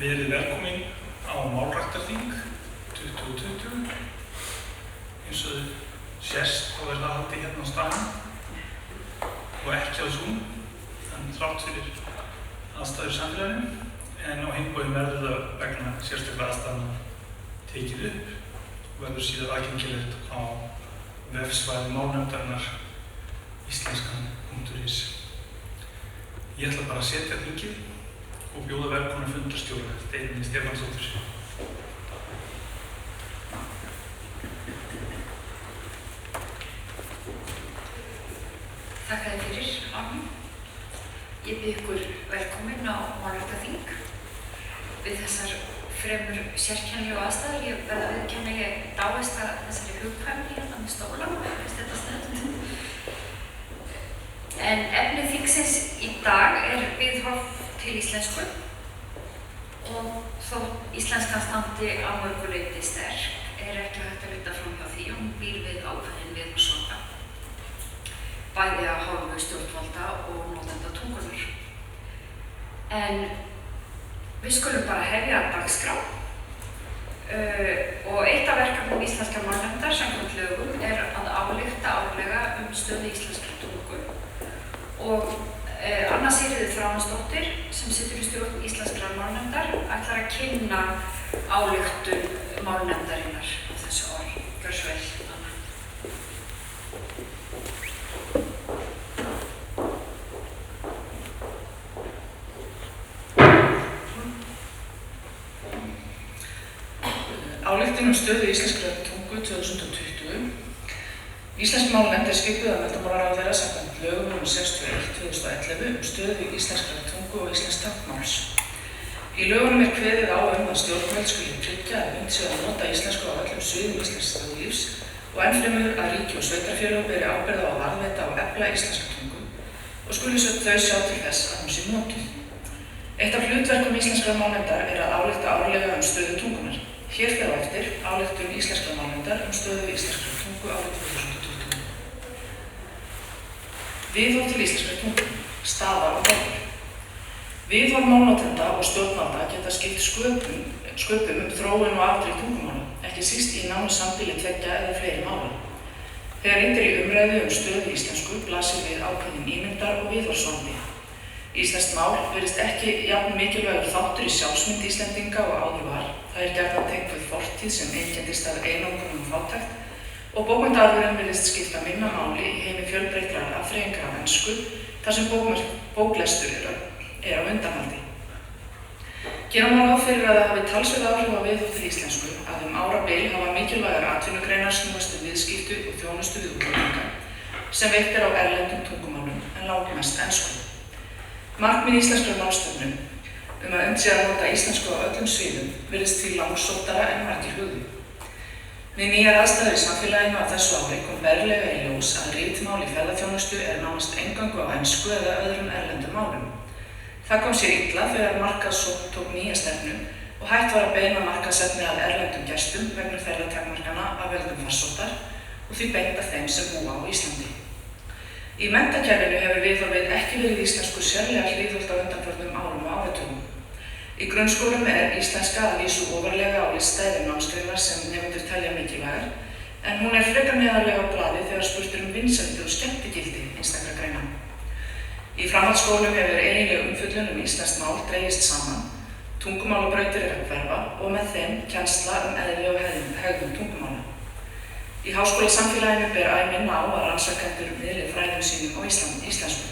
Verið velkomin á Málræktarþing 2020. Eins og sést þá það haldið hérna á staðnum og ekki á Zoom, þannig þrátt fyrir aðstæður samfélaginu, en á hinn bóginn verður það vegna sérstaklega aðstæðna tekið upp og verður síðan aðgengilegt á vefsvæði málnefndarinnar íslenskan.is. Ég ætla bara að setja þingið og bjóða velkomna fundarstjóra, Steinunni Stefánsdóttur. Þakka þér fyrir, Árni. Ég býð ykkur velkomin á Málræktarþing við þessar fremur sérkennilegu aðstæður. Ég verð að viðurkenna að ég dáist að þessari hugkvæmni hérna með stóla, finnst þetta sniðugt. En efni þingsins í dag viðhorf til íslensku og þó íslenskan standi á mörgu leyti sterk ekki hægt að líta fram hjá því og hún býr við ákveðin viðhorfsvanda, bæði af hálfu stjórnvalda og notenda tungunnar. En við skulum bara hefja dagskrá og eitt af verkefnum íslenskrar málnefndar samkvæmt lögum að álykta árlega stöðu íslenskrar tungu og Anna Sigríður Þráinsdóttir, sem situr í stjórn íslenskrar málnefndar, ætlar að kynna ályktun málnefndarinnar á þessu ári. Gjörðu svo vel, Anna. Ályktun stöðu íslenskrar tungu 2020. Íslensk málnefnd skipuð af menntamálaráðherra samkvæmt lögum nr. 61/2011 stöðu íslenskrar tungu og íslensks táknmáls. Í lögunum kveðið á að stjórnvöld skuli tryggja að unnt sé að nota íslensku á öllum sviðum íslensks þjóðlífs og ennfremur að ríki og sveitarfélög beri ábyrgð á að varðveita og efla íslenska tungu og skuli þau sjá til þess að hún sé notuð. Eitt af hlutverkum íslenskrar málnefndar að álykta árlega stöðu tungunnar. Hér fer á eftir ályktun íslenskrar málnefndar stöðu íslenskrar tungu árið 2020. Viðhorf til íslenskrar tungu, staðar og horfur. Viðhorf málnotenda og stjórnvalda geta skipt sköpum þróun og afdrif tungumála, ekki síst í nánu sambýli tveggja eða fleiri mála. Þegar í umræðu stöðu íslensku blasir við ákveðin ímyndar og viðhorfsvandi. Íslenskt mál virðist ekki jafn mikilvægur þáttur í sjálfsmynd Íslendinga og áður var. Það gjarnan tengt við fortíð sem einkenndist af einangrun og fátækt og bókmenntaarfurinn virðist skipta minna máli í heimi fjölbreyttrar afþreyingar af ensku þar sem bóklestur á undanhaldi. Gera má ráð fyrir að það hafi talsverð áhrif á viðhorf til íslensku að árabil hafa mikilvægar atvinnugreinar snúast viðskipti og þjónustu við útlendinga sem veitt á erlendum tungumálum en langmest ensku. Markmið íslenskrar málstefnu að unnt sé að nota íslensku á öllum sviðum virðist því langsóttara en margir hugðu. Við nýjar aðstæður í samfélaginu á þessu ári kom berlega í ljós að ritmál í ferðaþjónustu nánast eingöngu á ensku eða öðrum erlendum málum. Það kom sér illa þegar markaðssókn tók nýja stefnu og hægt var að beina markaðsefni að erlendum gestum vegna ferðatakmarkana af völdum farsóttar og því beint af þeim sem búa á Íslandi. Í menntakerfinu hefur viðhorfið ekki verið íslensku sérlega hliðholt á undanförnum árum og áratugum. Í grunnskólum íslenska að vísu ofarlega á lista yfir námsgreinar sem nemendur telja mikilvægar, en hún frekar neðarlega á blaði þegar spurt vinsældir og skemmtigildi einstakra greina. Í framhaldsskólum hefur eiginleg umfjöllun íslenskt mál dregist saman, tungumálabrautir að hverfa og með þeim kennsla eðli og hegðun tungumála. Í háskólasamfélaginu ber æ minna á að rannsakendur miðli fræðum sínum á íslensku.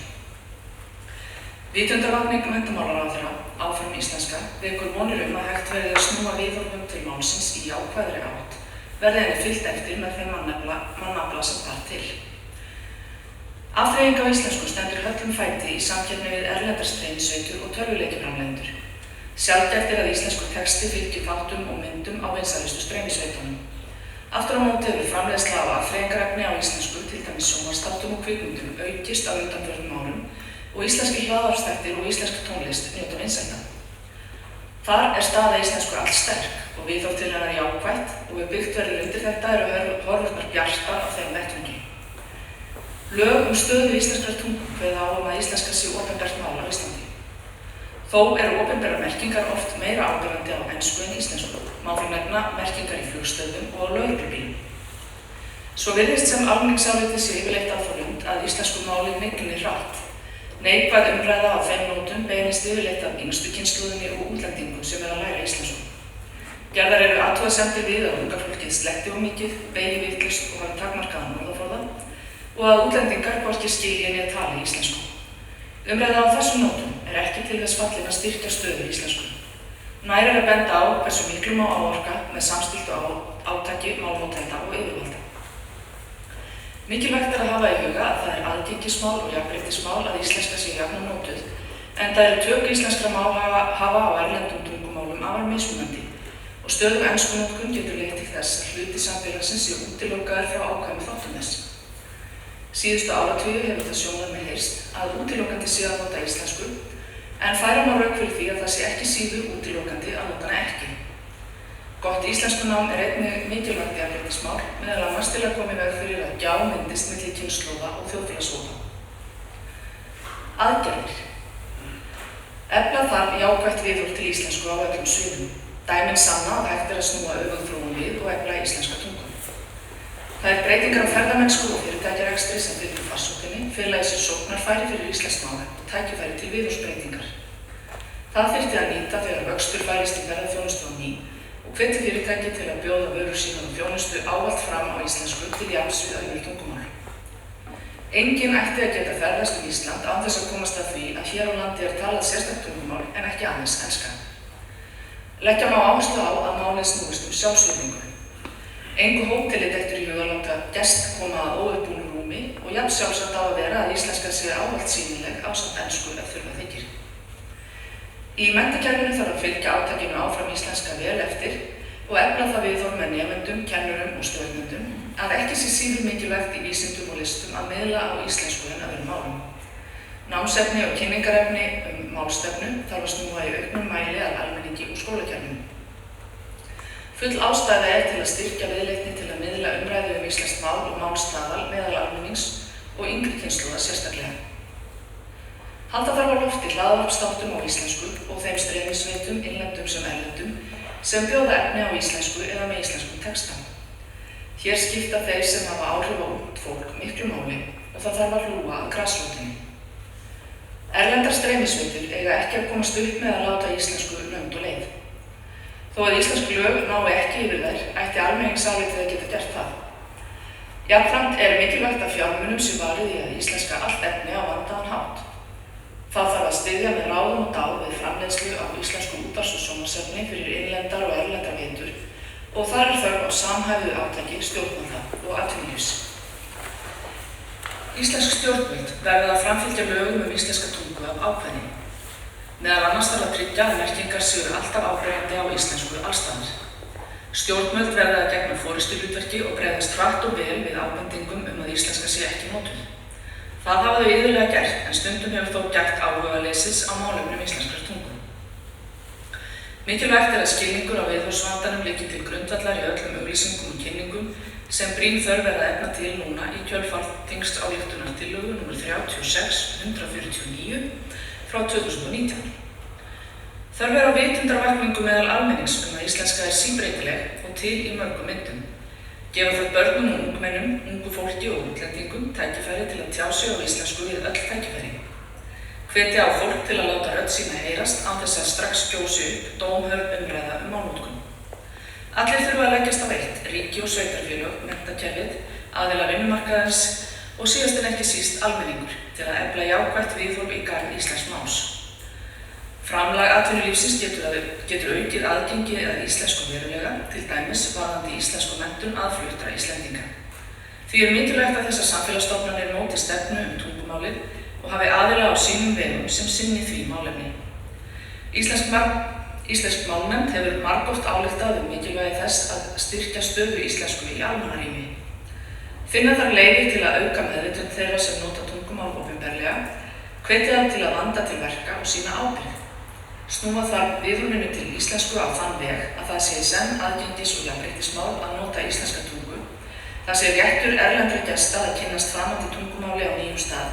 Vitundarvakning menntamálaráðherra, áfram íslenska, vekur vonir að hægt verði að snúa viðhorfum til málsins í jákvæðri átt, verði henni fylgt eftir með þeim mannafla sem þarf til. Afþreying á íslensku stendur höllum fæti í samkeppni við erlendar streymisveitur og tölvuleikjaframleiðendur. Sjaldgæft að íslenskur texti fylgi þáttum og myndum á vinsælustu streymisveitunum. Aftur á móti hefur framleiðsla á afþreyingarefni á íslensku, til dæmis sjónvarpsþáttum og kvikmyndum, aukist á undanförnum árum og íslenski hlaðvarpsþættir og íslensk tónlist njóta vinsælda. Þar staða íslensku allsterk og viðhorf til hennar jákvætt og byggt verður undir þetta horfurnar bjartar á þeim vettvangi. Lög stöðu íslenskrar tungu kveða á að íslenska sé opinbert mál á Íslandi. Þó eru opinberar merkingar oft meira áberandi á ensku en íslensku. Má því nefna merkingar í flugstöðvum og á lögreglubílum. Svo virðist sem almenningsálitið sé yfirleitt á þá lund að íslensku máli hnigni hratt. Neikvæð umræða á þeim nótum beinist yfirleitt af yngstu kynslóðinni og útlendingum sem að læra íslensku. Gerðar eru athugasemdir við að unga fólkið sletti of mikið, beigi vitlaust og hafi takmarkaðan orðaforða og að útlendingar hvorki skilji né tali íslensku. Umræða á þessum nótum er ekki til þess fallin að styrkja stöðu íslensku. Nær er að benda á hversu miklu má áorka með samstilltu átaki málnotenda og yfirvalda. Mikilvægt er að hafa í huga að það er aðgengismál og jafnréttismál að íslenska sé jafnan notuð, enda eru tök íslenskra málhafa á erlendum tungumálum afar mismunandi og stöðug enskunotkun getur leitt til þess að hluti samfélagsins sé útilokaður frá ákvæmum þáttum þess. Síðustu áratugi hefur það sjónarmið heyrst að útilokandi sé að nota íslensku, en færa má rök fyrir því að það sé ekki síður útilokandi að nota hana ekki. Gott íslenskunám er einnig mikilvægt jafnréttismál, meðal annars til að koma í veg fyrir að gjá myndist milli kynslóða og þjóðfélagshópa. Aðgerðir. Efla þarf jákvætt viðhorf til íslensku á öllum sviðum. Dæmin sanna að hægt er að snúa öfugþróun við og efla íslenska tungu. Það er breytingar á ferðamennsku og fyrirtækjarekstri sem fylgir farsóttinni, fela í sér sóknarfæri fyrir íslenskt mál og tækifæri til viðhorfsbreytingar. Það þyrfti að nýta þegar vöxtur færist í ferðaþjónustu á ný og hvetja fyrirtæki til að bjóða vörur sínar og þjónustu ávallt fram á íslensku til jafns við önnur tungumál. Enginn ætti að geta ferðast Ísland án þess að komast að því að hér á landi er talað sérstakt tungumál en ekki aðeins enska. Leggja má áherslu á að málið snúist sjálfsvirðingu. Engu hóteli dettur í huga að láta gest koma að óuppbúnu rúmi og jafn sjálfsagt á að vera að íslenska sé ávallt sýnileg ásamt ensku ef þurfa þykir. Í menntakerfinu þarf að fylgja átakinu áfram íslenska vel eftir og efla það viðhorf með nemendum, kennurum og stjórnendum að ekki sé síður mikilvægt í vísindum og listum að miðla á íslensku en öðrum málum. Námsefni og kynningarefni málstefnu þarf að snúa í auknum mæli að almenningi og skólakerfinu. Full ástæða er til að styrkja viðleitni til að miðla umræðu íslenskt mál og málstaðal meðal almennings og yngri kynslóða sérstaklega. Halda þarf á lofti hlaðvarpsþáttum á íslensku og þeim streymisveitum, innlendum sem erlendum, sem bjóða efni á íslensku eða með íslenskum texta. Hér skipta þeir sem hafa áhrif á ungt fólk miklu máli og það þarf að hlúa að grasrótinni. Erlendar streymisveitur eiga ekki að komast upp með að láta íslensku lönd og leið. Þó að íslensk lög nái ekki yfir þær, ætti almenningsálitið að geta gert það. Jafnframt er mikilvægt að fjármunum sé varið í að íslenska allt efni á vandaðan hátt. Það þarf að styðja með ráðum og dáð við framleiðslu á íslensku útvarps- og sjónvarpsefni fyrir innlendar og erlendar veitur og þar er þörf á samhæfðu átaki stjórnvalda og atvinnulífs. Íslensk stjórnvöld verða að framfylgja lögum íslenska tungu af ákveðni. Meðal annars þarf að tryggja að merkingar séu alltaf áberandi á íslensku allstaðar. Stjórnvöld verða að gegna forystuhlutverki og bregðast hratt og vel við ábendingum að íslenska sé ekki notuð. Það hafa þau iðulega gert, en stundum hefur þó gætt áhugaleysis á málefnum íslenskrar tungu. Mikilvægt er að skilningur á viðhorfsvandanum liggi til grundvallar í öllum auglýsingum og kynningum sem brýn þörf er að efna til núna í kjölfar þingsályftunartillögu nr. 36/149 frá 2019. Þörf er á vitundarvakningu meðal almennings að íslenska er síbreytileg og til í mörgum myndum. Gefa þau börnum og ungmennum, ungu fólki og útlendingum tækifæri til að tjá sig á íslensku við öll tækifæri. Hvetja á fólk til að láta rödd sína heyrast án þess að strax gjósi upp dómhörð umræða málnotkun. Allir þurfa að leggjast á eitt, ríki og sveitarfélög, menntakerfið, aðilar vinnumarkaðarins og síðast en ekki síst almenningur til að efla jákvætt viðhorf í garð íslensks máls. Framlag atvinnulífsins getur aukið aðgengi að íslensku verulega, til dæmis varðandi íslensku menntun aðfluttra Íslendinga. Því er mikilvægt að þessar samfélagsstofnanir móti stefnu tungumálið og hafi aðila á sínum vegum sem sinni því málefni. Íslensk málnefnd hefur margoft ályktað mikilvægi þess að styrkja stöðu íslensku í almannarými. Finna þarf leiðir til að auka meðvitund þeirra sem nota tungumál opinberlega, hvetja þá til að vanda til verka og sýna ábyrgð. Snúa þarf viðhorfinu til íslensku á þann veg að það sé í senn aðgengis- og jafnréttismál að nota íslenska tungu. Það sé réttur erlendra gesta að kynnast framandi tungumáli á nýjum stað.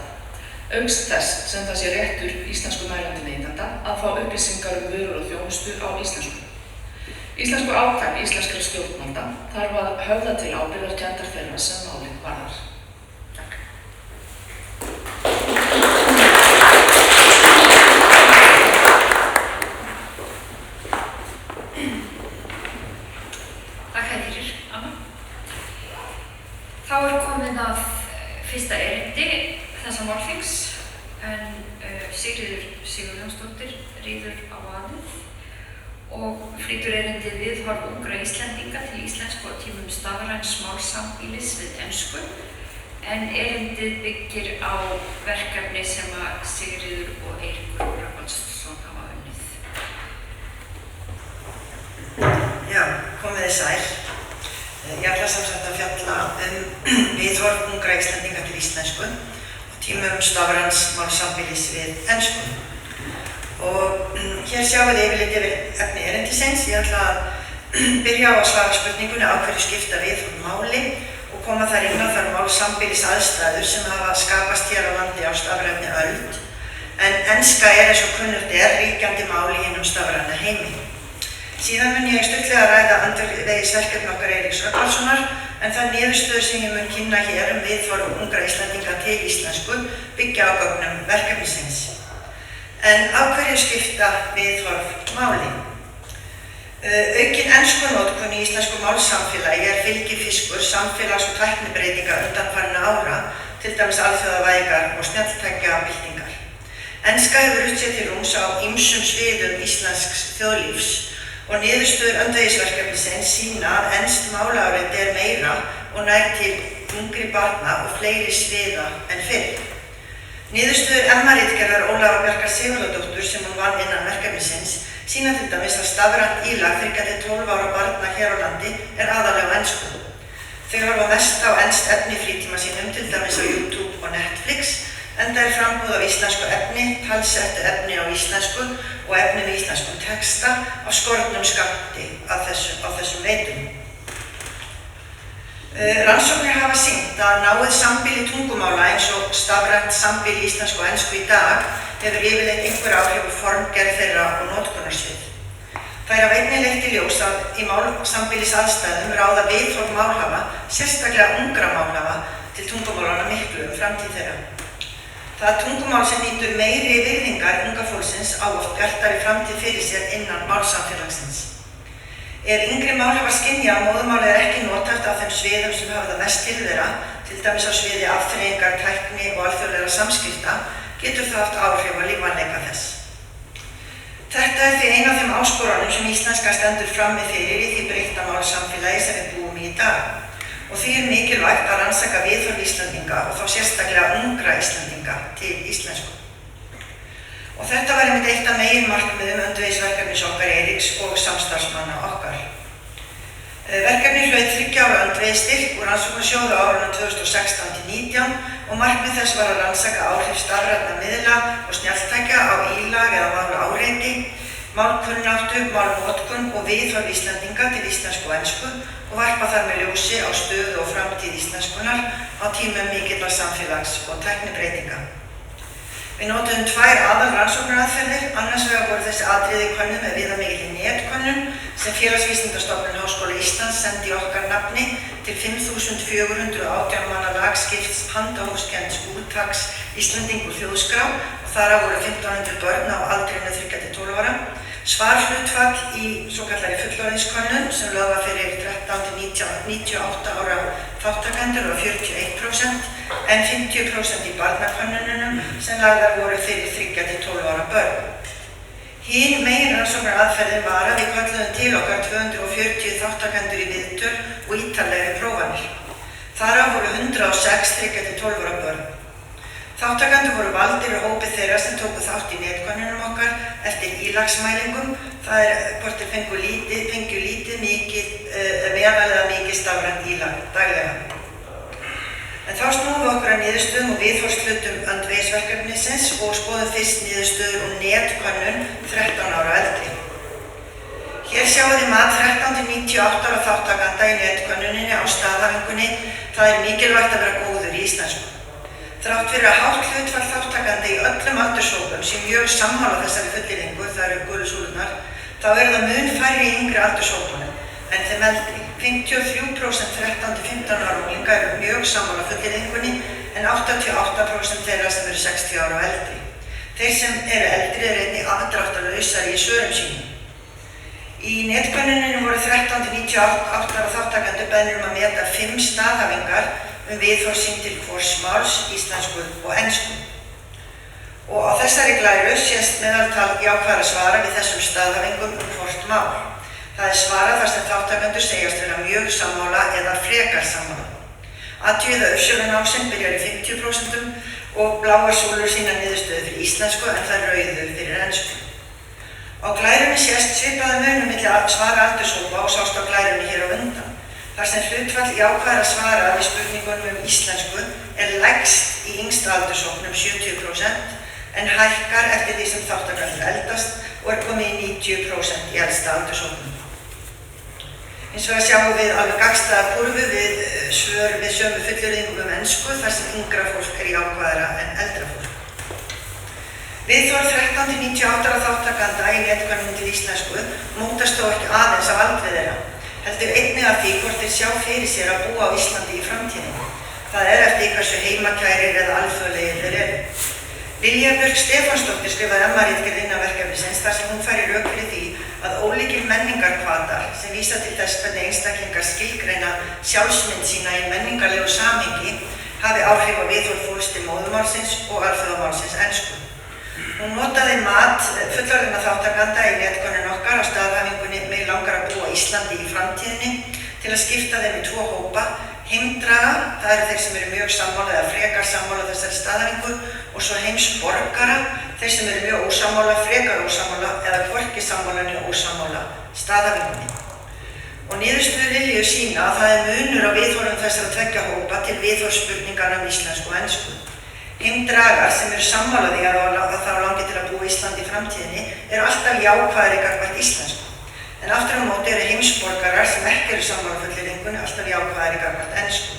Auk þess sem það sé réttur íslenskumælandi neytenda að fá upplýsingar vörur og þjónustu á íslensku. Íslensku átak íslenskra stjórnvalda þarf að höfða til ábyrgðarkenndar þeirra sem málið varðar. Þakka fyrir, Anna. Þá komið að fyrsta erindi þessa málþings, en Sigríður Sigurjónsdóttir ríður á vaðið og flytur erindið viðhorf ungra Íslendinga til íslensku á tímum stafræns málsambýlis við ensku, en erindið byggir á verkefni sem að Sigríður og Eiríkur Rögnvaldsson hafa unnið. Já, komið þið sæl. Ég ætla samsagt að fjalla viðhorf ungra Íslendinga til íslensku á tímum stafræns málsambýlis við ensku. Og hér sjáum við yfirleitt yfir efni erindisins. Ég ætla að byrja á að svara spurningunni á hverju skipta viðhorf máli og koma þar inn á þær málsambýlis aðstæður sem hafa skapast hér á landi á stafrænni öld. En enska eins og kunnugt ríkjandi mál í hinum stafræna heimi. Síðan mun ég stuttlega ræða andvirðisverkefni okkar Eiríks Rögnvaldssonar, en það niðurstöður sem ég mun kynna hér viðhorf ungra Íslendinga til íslensku byggja á gögnum verkefnisins. En á hverju skipta viðhorf máli? Aukin enskunotkun í íslensku málsamfélagi fylgifiskur samfélags- og tæknibreytinga undanfarinna ára, til dæmis alþjóðavæðingar og snjalltækjabyltingar. Enska hefur rutt sér til rúms á ýmsum sviðum íslensks þjóðlífs og niðurstöður öndvegisverkefnisins sýna að enskt málaáreiti meira og nær til yngri barna og fleiri sviða en fyrr. Niðurstöður MA-ritgerðar Ólafar Bjarkar Sigurðardóttur sem hún vann innan verkefnisins sýna til dæmis að stafrænt ílag 3–12 ára barna hér á landi aðallega á ensku. Þau horfa mest á enskt efni í frítíma sínum, til dæmis á YouTube og Netflix, enda framboð af íslensku efni, talsettu efni á íslensku og efni með íslenskum texta af skornum skammti á þessum veitum. Rannsóknir hafa sýnt að náið sambýli tungumála eins og stafrænt sambýli íslensku og ensku í dag hefur yfirleitt einhver áhrif á formgerð þeirra og notkunarsvið. Þær hafa einnig leitt í ljós að í málsambýlisaðstæðum ráða viðhorf málhafa, sérstaklega ungra málhafa, til tungumálanna miklu framtíð þeirra. Það tungumál sem nýtur meiri virðingar unga fólksins á oft bjartari framtíð fyrir sér innan málsamfélagsins. Ef yngri málhafar skynja að móðurmálið ekki notað á þeim sviðum sem hafa það mest til þeirra, til dæmis á sviði afþreyingar, tækni og alþjóðlegra samskipta, getur það haft áhrif á lífvænleika þess. Þetta því ein af þeim áskorunum sem íslenska stendur frammi fyrir í því breytta málsamfélagi sem við búum í dag. Og því mikilvægt að rannsaka viðhorf Íslendinga og þá sérstaklega ungra Íslendinga til íslensku. Og þetta var einmitt eitt af meginmarkmiðum öndvegisverkefnis okkar Eiríks og samstarfsmanna okkar. Verkefnið hlaut 3 ára öndvegisstyrk úr rannsóknarsjóði á árunum 2016–19 og markmið þess var að rannsaka áhrif stafrænna miðla og snjalltækja á ílag eða málaáreiti, málkunnáttu, málnotkun og viðhorf Íslendinga til íslensku og ensku og varpa þar með ljósi á stöðu og framtíð íslenskunar á tímum mikillar samfélags- og tæknibreytinga. Við notuðum 2 aðalrannsóknaraðferðir, annars vegar voru þessi atriði könnuð með viðamikilli netkönnun sem Félagsvísindastofnun Háskóla Íslands sendi okkar nafni til 5.418 manna lagskipts handahófskennds úrtaks Íslendingur þjóðskrá og þar af voru 1.500 börn á aldrinu 3–12 ára. Svarhlutfall í svokallari fullorðinskönnun sem lögð var fyrir 13–98 ára þáttakendur var 41% en 50% í barnakönnunum sem lagðar voru fyrir 3–12 ára börn. Hin meginrannsóknaraðferðin var að við kölluðum til okkar 240 þáttakendur í viðtöl og ítarlegri prófanir. Þar af voru 106 3–12 ára börn. Þáttakendur voru valdir úr hópi þeirra sem tóku þátt í netkönnunum okkar eftir ílagsmælingum, það hvort þeir fengu lítið, mikið, meðal eða mikið stafrænt ílag daglega. En þá snúum við okkur að niðurstöðum og viðhorfshlutum öndvegisverkefnisins og skoðum fyrst niðurstöður úr netkönnun 13 ára eldri. Hér sjáum við mat 13–98 ára þáttakanda í netkönnuninni á staðhæfingunni, það mikilvægt að vera góður í íslensku. Þrátt fyrir að hátt hlutfall þátttakenda í öllum aldurshópum sé mjög sammála þessari fullyrðingu, það eru gulu súlurnar, þá eru það mun færri í yngri aldurshópunum en þeim eldri. 53% 13–15 ára unglinga eru mjög sammála fullyrðingunni en 88% þeirra sem eru 60 ára og eldri. Þeir sem eru eldri eru einnig afdráttarlausari í svörum sínum. Í netkönnuninni voru 13–98 ára þátttakendur beðnir að meta 5 staðhæfingar viðhorf sín til hvors máls, íslensku og ensku. Og á þessari glæru sést meðaltal jákvæðra svara við þessum staðhæfingum hvort mál. Það svarað þar sem þáttakendur segjast vera mjög sammála eða frekar sammála. Athugið að uppsögunarásinn byrjar í 50% og bláar súlur sína niðurstöðu fyrir íslensku en það rauðu fyrir ensku. Á glærunni sést svipaða munur milli svara aldurshópa og sást á glærunni hér á undan. Þar sem hlutfall jákvæðra svara við spurningunum íslensku lægst í yngsta aldurshópnum 70% en hækkar eftir því sem þáttakendur eldast og komið í 90% í elsta aldurshópnum. Hins vegar sjáum við alveg gagnstæða kúrfu við svör við sömu fullyrðingum ensku þar sem yngra fólk jákvæðara en eldra fólk. Viðhorf 13–98 ára þáttakenda í netkönnun til íslensku mótast þó ekki aðeins af aldri þeirra, heldur einnig af því hvort þeir sjá fyrir sér að búa á Íslandi í framtíðinni. Það eftir hversu heimakærir eða alþjóðlegir þeir eru. Lilja Björk Stefánsdóttir skrifaði MA-ritgerð innan verkefnisins þar sem hún færir rök fyrir því að ólíkir menningarhvatar sem vísa til þess hvernig einstaklingar skilgreina sjálfsmynd sína í menningarlegu samhengi hafi áhrif á viðhorf fólks til móðurmálsins og alþjóðamálsins ensku. Hún notaði mat fullorðinna þáttakenda í netkönnun okkar á staðhæfingunni mig langar að búa á Íslandi í framtíðinni til að skipta þeim í 2 hópa, heimdraga, það eru þeir sem eru mjög sammála eða frekar sammála þessari staðhæfingu og svo heimsborgara, þeir sem eru mjög ósammála, frekar ósammála eða hvorki sammála né ósammála staðhæfingunni. Og niðurstöður Lilju sýna að það munur á viðhorfum þessara 2 hópa til viðhorfsspurninganna um íslensku og ensku. Heimdragar sem eru sammála því að þá langi til að búa í Íslandi í framtíðinni eru alltaf jákvæðari gagnvart íslensku. En aftur á móti eru heimsborgarar sem ekki eru sammála fullyrðingunni alltaf jákvæðari gagnvart ensku.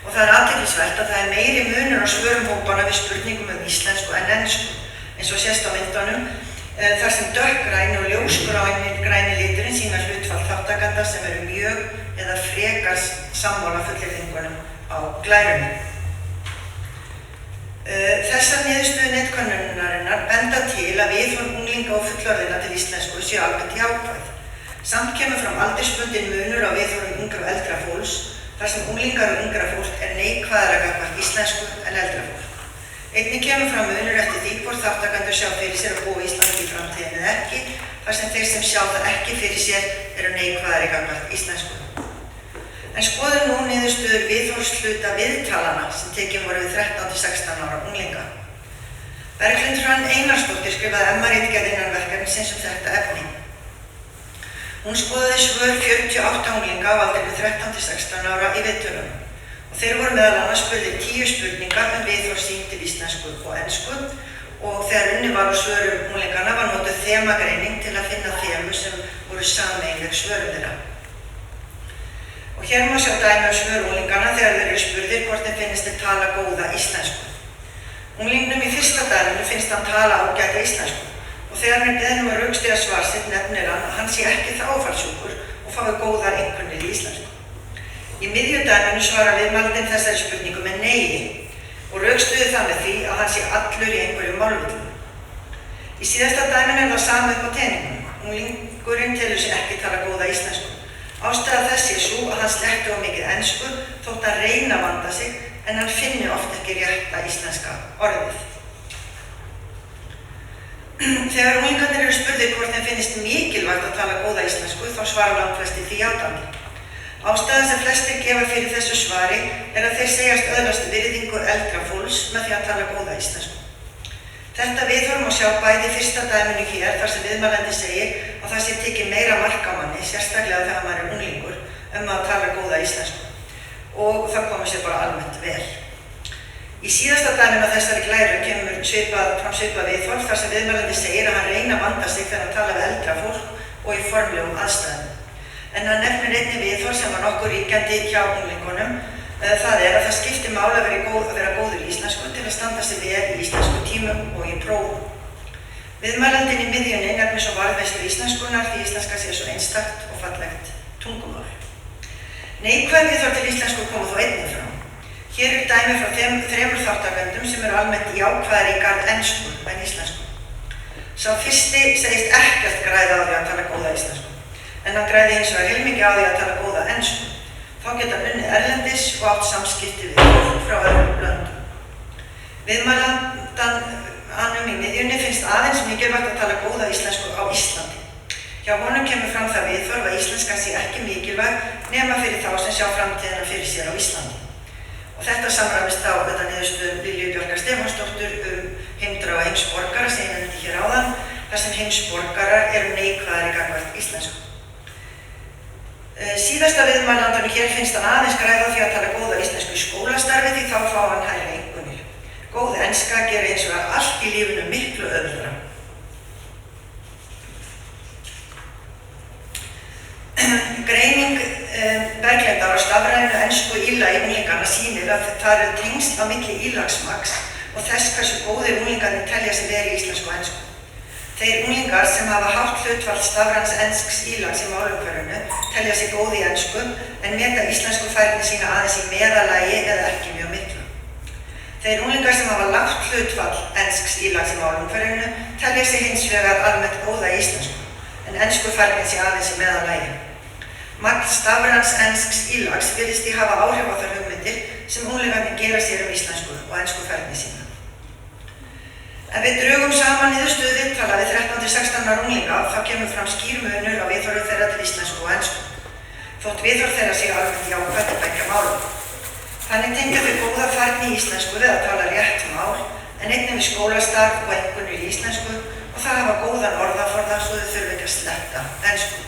Og það athyglisvert að það meiri munur á svörum hópanna við spurningum um íslensku en ensku, eins og sést á myndunum, þar sem dökkgræni og ljósgræni liturinn sýna hlutfall þáttakenda sem eru mjög eða frekar sammála fullyrðingunum á glærunni. Þessar niðurstöður netkönnunarinnar benda til að viðhorf unglinga og fullorðinna til íslensku séu almennt jákvæð. Samt kemur fram aldursbundinn munur á viðhorfum yngra og eldra fólks, þar sem unglingar og yngra fólk neikvæðara gagnvart íslensku en eldra fólk. Einnig kemur fram munur eftir því hvort þátttakendur sjá fyrir sér að búa í Íslandi í framtíðinni eða ekki, þar sem þeir sem sjá það ekki fyrir sér eru neikvæðari gagnvart íslensku. En skoðum nú niðurstöður viðhorfshluta viðtalana sem tekin voru við 13–16 ára unglinga. Berglind Hrönn Einarsdóttir skrifaði MA-ritgerð innan verkefnisins um þetta efni. Hún skoðaði svör 48 unglinga á aldrinum 13–16 ára í viðtölum og þeir voru meðal annars spurðir 10 spurningar viðhorf sín til íslensku og ensku og þegar unnið var úr svörum unglingana var notuð þemagreining til að finna þemu sem voru sameiginleg svörum þeirra. Og hér má sjá dæmi svör unglingana þegar þeir eru spurðir hvort þeim finnst þeir tala góða íslensku. Unglingnum í fyrsta dæminu finnst hann tala ágæta íslensku og þegar hann beðinn að rökstyðja svar sitt nefnir hann að hann sé ekki þáfallsjúkur og fái góðar einkunnir í íslensku. Í miðju dæminu svarar viðmælandinn þessari spurningu með neyi og rökstyðji það með því að hann sé allur í einhverjum málvillum. Í síðasta dæminu það sama upp á teningnum. Unglingurinn telur sig ekki tala góða íslensku. Ástæða þess sé sú að hann sletti of mikið ensku þótt hann reyna að vanda sig en hann finni oft ekki rétta íslenska orðið. Þegar unglingarnir eru spurðir hvort þeim finnist mikilvægt að tala góða íslensku þá svara langflestir því játandi. Ástæðan sem flestir gefa fyrir þessu svari að þeir segjast öðlast virðingu eldra fólks með því að tala góða íslensku. Þetta viðhorf má sjá bæði í fyrsta dæminu hér þar sem viðmælandi segir að það sé tekið meira mark á manni, sérstaklega þegar maður er unglingur, að tala góða íslensku og það komið sér bara almennt vel. Í síðasta dæminu á þessari glæru kemur fram svipað viðhorf þar sem viðmælandi segir að hann reyna að vanda sig þegar hann tala við eldra fólk og í formlegum aðstæðum. En hann nefnir einnig viðhorf sem var nokkuð ríkjandi hjá unglingunum Það er að það skiptir máli að vera góður í íslensku til að standa sig vel í íslensku tímum og í prófum. Viðmælandinn í miðjunni nefnir svo varðveislu íslenskunar því íslenska sé svo einstakt og fallegt tungumál. Neikvæð viðhorf til íslensku koma þó einnig fram. Hér dæmi frá þremur þáttakendum sem eru almennt jákvæðari í garð ensku en íslensku. Sá fyrsti segist ekkert græða á því að tala góða íslensku, en hann græði hins vegar heilmikið á því að tala góða ensku. Þá geta hann unnið erlendis og átt samskipti við fólk frá öðrum löndum. Viðmælandanum í miðjunni finnst aðeins mikilvægt að tala góða íslensku á Íslandi. Hjá honum kemur fram það viðhorf að íslenska sé ekki mikilvæg nema fyrir þá sem sjá framtíðina fyrir sér á Íslandi. Og þetta samræmist þá niðurstöðum Lilju Bjarkar Stefánsdóttur heimdra og heimsborgara sem ég nefndi hér áðan, þar sem heimsborgarar eru neikvæðari gagnvart íslensku. Síðasta viðmælandanum hér finnst hann aðeins græða á því að tala góða íslensku í skólastarfi því þá fá hann hærri einkunnir. Góð enska gerir hins vegar allt í lífinu miklu auðveldara. Greining Berglindar á stafrænu ensku ílagi unglinganna sýnir að það eru tengsl á milli ílagsmagns og þess hversu góðir unglingarnir telja sig vera í íslensku og ensku. Þeir unglingar sem hafa hátt hlutfall stafræns ensks ílags í málumhverfinu telja sig góð í ensku en meta íslensku færni sína aðeins í meðalagi eða ekki mjög miklu. Þeir unglingar sem hafa lágt hlutfall ensks ílags í málumhverfinu telja sig hins vegar almennt góða í íslensku en ensku færni sé aðeins í meðalagi. Magn stafræns ensks ílags virðist því hafa áhrif á þær hugmyndir sem unglingarnir gera sér íslensku og ensku færni sína. Ef við drögum saman niðurstöðu viðtala við 13–16 ára unglinga þá kemur fram skýr munur á viðhorfi þeirra til íslensku og ensku. Þótt viðhorf þeirra sé almennt jákvætt í beggja málum. Þannig tengja þau góða færni í íslensku við að tala rétt mál en einnig við skólastarf og einkunnir í íslensku og það hafa góðan orðaforða svo þau þurfi ekki að sletta ensku.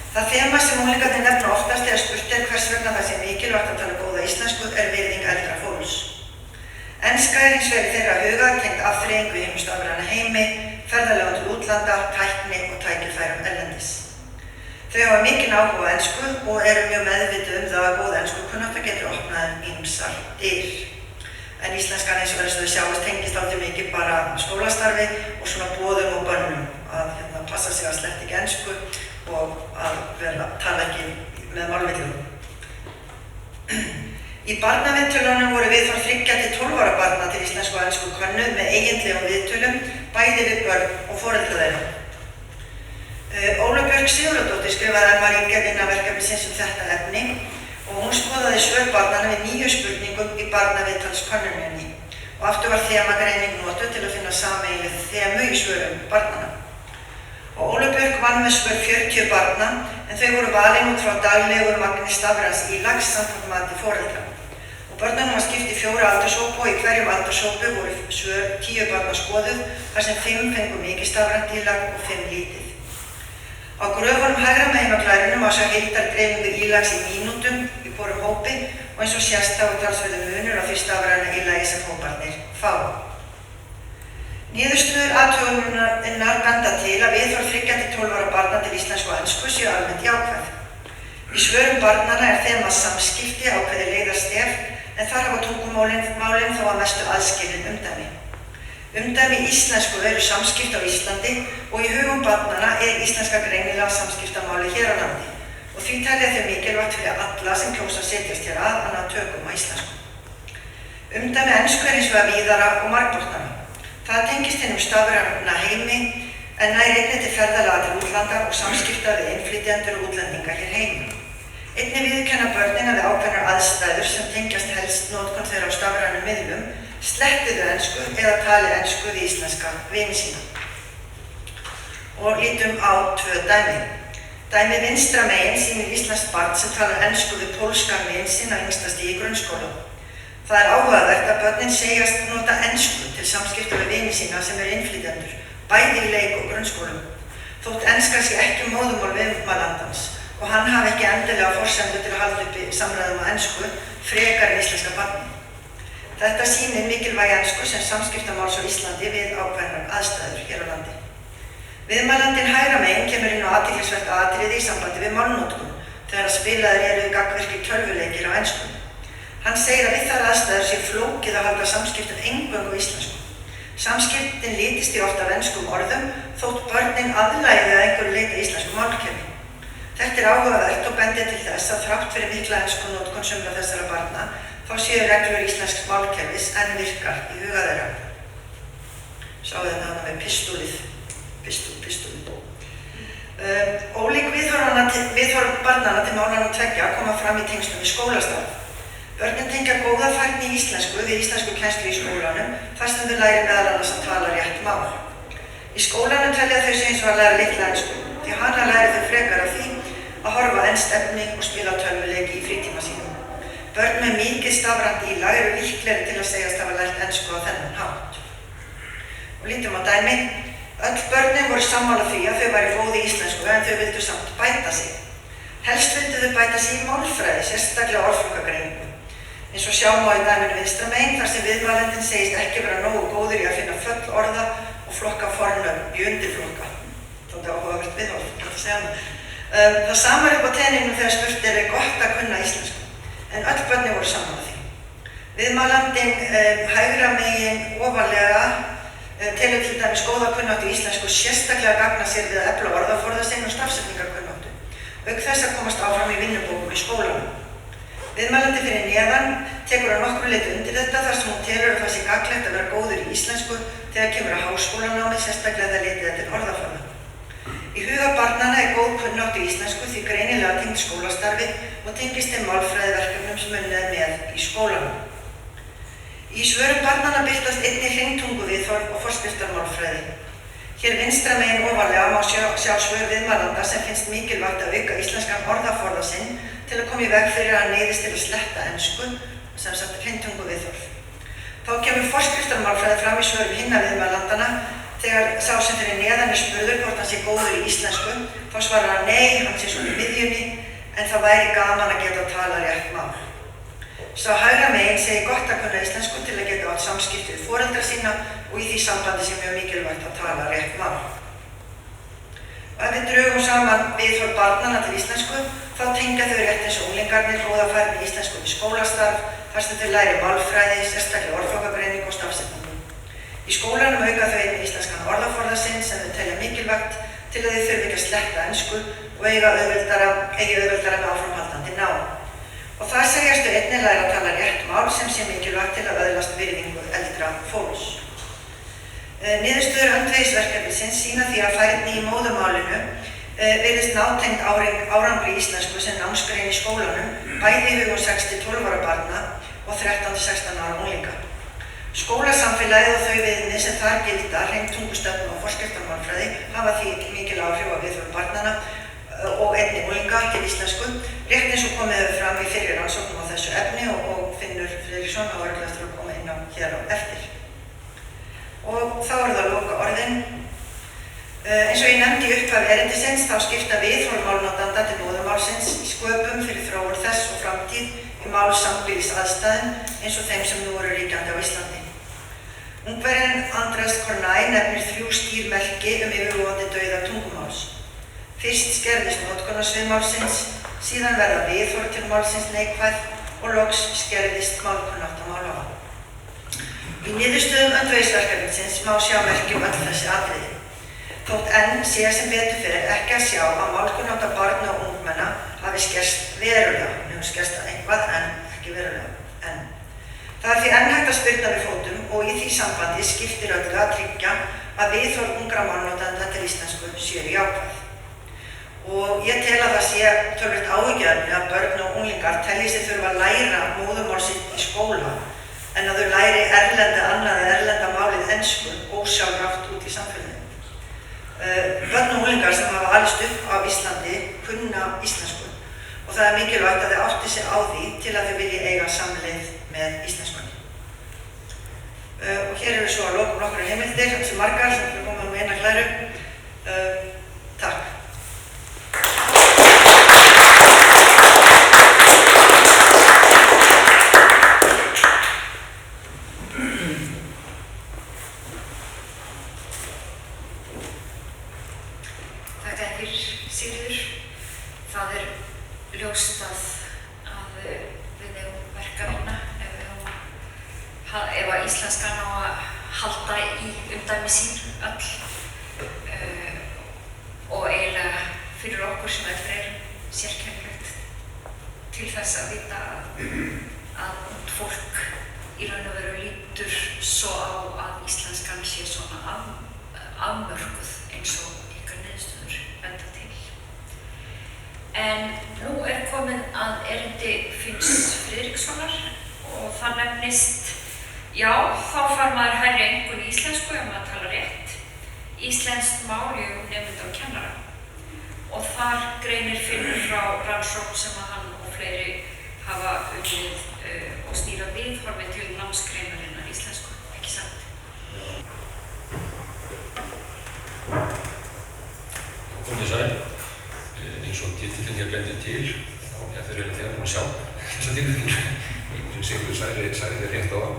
Það þema sem unglingarnir nefna oftast þegar spurt hvers vegna það sé mikilvægt að tala góða íslensku virðing eldra fólks. Enska hins vegar í þeirra huga tengd afþreyingu í hinum stafræna heimi, ferðalögum til útlanda, tækni og tækifærum erlendis. Þau hafa mikinn áhuga á ensku og eru mjög meðvituð það að góð enskukunnátta getur opnað ýmsar dyr. En íslenskan eins og þau sjáist tengist aldrei mikið bara skólastarfi og svona boðum og bönnum að passa sig að sletta ekki ensku og að tala ekki með málvillum. Í barnaviðtölunum voru viðhorf 3–12 ára barna til íslensku og ensku könnuð með eiginlegum viðtölum, bæði við börn og foreldra þeirra. Ólöf Björk Sigurðardóttir skrifaði MR innan verkefnisins þetta efni og hún skoðaði svör barnanna við 9 spurningum í barnaviðtalskönnuninni og aftur var þemagreining notuð til að finna sameiginleg þemu í svörum barnanna. Og Ólöf Björk vann með svör 40 barna en þau voru valin út frá daglegu magni stafræns ílags samkvæmt mati foreldra. Börnunum var skipt í 4 aldurshópa og í hverjum aldurshópi voru svör 10 barna skoðuð þar sem 5 fengu mikið stafrænt ílag og 5 lítið. Á gröfunum hægra megin á glærunum má sjá heildardreifingu ílags í mínútum í hvorum hópi og eins og sést þá talsverður munur á því stafræna ílagi sem hóparnir fá. Niðurstöður athugunarinnar benda til að viðhorf 3–12 ára barna til íslensku og ensku séu almennt jákvæð. Í svörum barnanna þema samskipti ákveðið leiðarstef en þar hafa tungumálin þó að mestu aðskilin umdæmi. Umdæmi íslensku eru samskipti á Íslandi og í hugum barnanna íslenska greinilega samskiptamáli hér á landi og því telja þau mikilvægt fyrir alla sem kjósa að setjast hér að ná tökum á íslensku. Umdæmi ensku hins vegar víðara og margbrotnara. Það tengist hinum stafræna heimi en nær einnig til ferðalaga til útlanda og samskipta við innflytjendur og útlendinga hér heima. Einnig viðurkenna börnin við ákveðnar aðstæður sem tengjast helst notkun þeirra á stafrænum miðlum, slettiðu ensku eða tali ensku við íslenska vini sína. Og lítum á 2 dæmi. Dæmi vinstra megin sýnir íslenskt barn sem talar ensku við pólskan vin sinn á yngsta stigi í grunnskóla. Það áhugavert að börnin segjast nota ensku til samskipta við vini sína sem innflytjendur, bæði í leik og grunnskólum. Þótt enska sé ekki móðurmál viðmælandans og hann hafi ekki endilega forsendur til að halda uppi samræðum á ensku frekar en íslenska barni. Þetta sýnir mikilvægi ensku sem samskiptamáls á Íslandi við ákveðnar aðstæður hér á landi. Viðmælandinn hægra megin kemur inn á athyglisvert atriði í sambandi við málnotkun þegar spilaðir eru gagnvirkir tölvuleikir á ensku. Hann segir að við þær aðstæður sé flókið að halda samskiptum eingöngu á íslensku. Samskiptin litist því oft af enskum orðum þótt börnin aðlagi að einhverju leyti íslensku málkerfi. Þetta er áhugavert og bendir til þess að þrátt fyrir mikla enskunotkun sumra þessara barna þá séu reglur íslensks málkerfis enn virkar í huga þeirra. Sáðu þetta hana með pistúlið. Ólík viðhorf barnanna til málanna tveggja koma fram í tengslum við skólastarf. Börnin tengja góða færni í íslensku við íslenskukennslu í skólanum þar sem þau læri meðal annars að tala rétt mál. Í skólanum telja þau sig eins og að læra litla ensku, því hana læri þau frekar af því að horfa á enskt efni og spila tölvuleiki í frítíma sínum. Börn með mikið stafrænt ílag eru líklegri til að segjast hafa lært ensku á þennan hátt. Og lítum á dæmi. Öll börnin voru sammála því að þau væri góð í íslensku en þau vildu samt bæta sig. Helst vildu þau bæta sig í málfræði, sérstaklega orðflokkagreiningu. Eins og sjá má í dæminu vinstra megin þar sem viðmælendinn segist ekki vera nógu góður í að finna föll orða og flokka fornöfn í undirflokka. Þetta áhugavert viðhorf, þetta segja hann. Það sama upp á teningnum þegar spurt er gott að kunna íslensku, en öll börnin voru sammála því. Viðmælandinn hægra megin ofarlega telur til dæmis góða kunnáttu í íslensku sérstaklega gagna sér við að efla orðaforða sinn og stafsetningarkunnáttu, auk þess að komast áfram í vinnubókum í skólanum. Viðmælandi fyrir neðan tekur að nokkru leyti undir þetta þar sem hún telur að það sé gagnlegt að vera góður í íslensku þegar kemur að háskólanámi, sérstaklega það leitið eftir orðaforða. Í huga barnanna er góð kunnáttu í íslensku því greinilega tengd skólastarfi og tengist þeim málfræðiverkefnum sem unnið er með í skólanum. Í svörum barnanna birtast einnig hringtunguviðhorf og forskriftarmálfræði. Hér vinstra megin ofarlega má sjá svör viðmælanda sem finnst mikilvægt að auka íslenskan orðaforða sinn til að koma í veg fyrir að hann neyðist til að sletta ensku, sem sagt hringtunguviðhorf. Þá kemur forskriftarmálfræði fram í svörum hinna viðmælandana þegar sá sem fyrir neðan er spurður hvort hann sé góður í íslensku, þá svarar hann nei, hann sé svona í miðjunni, en það væri gaman að geta að tala rétt mál. Sá hægra megin segir gott að kunna íslensku til að geta átt samskipti við foreldra sína og í því sambandi sé mjög mikilvægt að tala rétt mál. Og ef við drögum saman viðhorf barnanna til íslensku, þá tengja þau rétt eins og unglingarnir góða færni í íslensku við skólastarf, þar sem þau læri málfræði, sérstaklega orðflokkagreiningu og stafsetningu. Í skólanum auka þau einnig íslenskan orðaforða sinn sem þau telja mikilvægt til að þau þurfi ekki að sletta ensku og eigi auðveldara með áframhaldandi nám. Og þar segjast þau einnig læra að tala rétt mál sem sé mikilvægt til að öðlast virðingu eldra fólks. Niðurstöður öndvegisverkefnisins sýna því að færni í móðurmálinu virðist nátengd árangri í íslensku sem námsgrein í skólanum, bæði í hugum 6-12 ára barna og 13-16 ára unglinga. Skólasamfélagið og þau viðmið sem þar gilda, hringtungustefnu og forskriftarmálfræði, hafa því mikil áhrif á viðhorf barnanna og einnig unglinga til íslensku, rétt eins og komið hefur fram í fyrri rannsóknum á þessu efni og Finnur Friðriksson á örugglega eftir að koma inn á hér á eftir. Og þá eru það loka orðin. Eins og ég nefndi í upphafi erindisins þá skipta viðhorf málnotanda til móðurmálsins í sköpum fyrir þróun þess og framtíð í málsambýlisaðstæðum eins og þeim sem nú eru ríkjandi á Íslandi. Ungverjinn Andrés Kornæ nefnir 3 skýr merki yfirvofandi dauða tungumáls. Fyrst skerðist notkunarsvið málsins, síðan verða viðhorf til málsins neikvæð og loks skerðist málkunnátta málafa. Í niðurstöðum öndvegisverkefnisins má sjá merki öll þessi atriði. Þótt enn sé sem betur fyrir ekki að sjá að málkunnátta barna og ungmenna hafi skerst verulega, nefnum skerst eitthvað en ekki verulega enn. Það er því enn hægt að spyrna við fótum og í því sambandi skiptir öllu að tryggja að viðhorf ungra málnotanda til íslensku séu jákvæð. Og ég tel að það sé tölvöld áhyggjuefni að börn og unglingar telji sig þurfa að læra móðurmál sitt í skóla en að þau læri erlenda málið ensku ósjálfrátt út í samfélaginu. Börn og unglingar sem hafa alist upp á Íslandi kunna íslensku og það er mikilvægt að þau átti sig á því til að þau vilji eiga samleið með íslenskunni. Og hér eru svo að lokum nokkrar heimildir, sem margar sem við komum með eina glæru. Takk. Það er ljóst að við eigum verk að vinna ef að íslenskan á að halda í umdæmi sín öll og eiginlega fyrir okkur sem erum sérkennilegt til þess að vita að ungt fólk í raun og veru lítur svo á að íslenskan sé svona afmörkuð eins og ykkar niðurstöður benda til. En nú komið að erindi Finns Friðrikssonar og það nefnist, já, þá fær maður hærri einkunn í íslensku ef maður talar rétt, íslenskt mál í nemenda og kennara. Og þar greinir Finnur frá rannsókn sem að hann og fleiri hafa unnið og stýra viðhorfi til námsgreinarinnar íslensku, ekki satt? Komið sæl, eins og titillinn hér bendir til, þá þeir eru þegar að sjá þessa tilfellingu, sem Sigurður sagði þér rétt á það.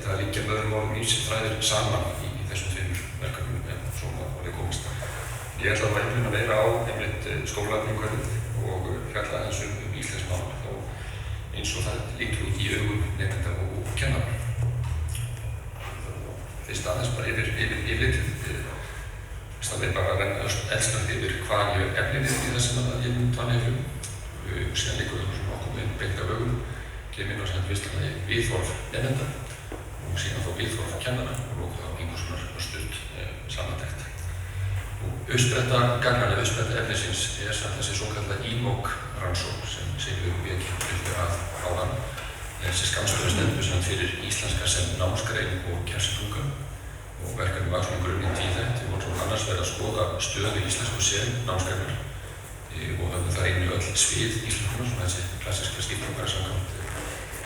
Það liggja með öðrum orðum ýmsir þræðir saman í þessum tveimur verkefnum ef svona orðið komist. Ég ætla að einblína meira á einmitt skólaumhverfið og fjalla aðeins íslensk mál þá eins og það lítur út í augum nemenda og kennara. Fyrst aðeins bara yfirlitið, það er bara að renna eldsnögt yfir hvað ég efnið í það sem ég mun tala yfir síðan líkur svona okkur með beint af augum kemur inn á sem fyrst að viðhorf nemenda og síðan þá viðhorf kennara og þá einhvers konar stutt samantekt. Uppspretta gagnanna, uppspretta efnisins samt þessi svokallað IMOC-rannsókn sem Sigurður vék upp að áðan. Þessi skammstöðu stendur samt fyrir íslenska sem námsgrein og kennslutunga og verkefnið var svona grunninn tvíþætt. Við vorum annars verið að skoða stöðu íslensku sem námsgreinar og höfum þar inni öll svið íslenskunar, svona þessi klassíska skiptingar samkvæmt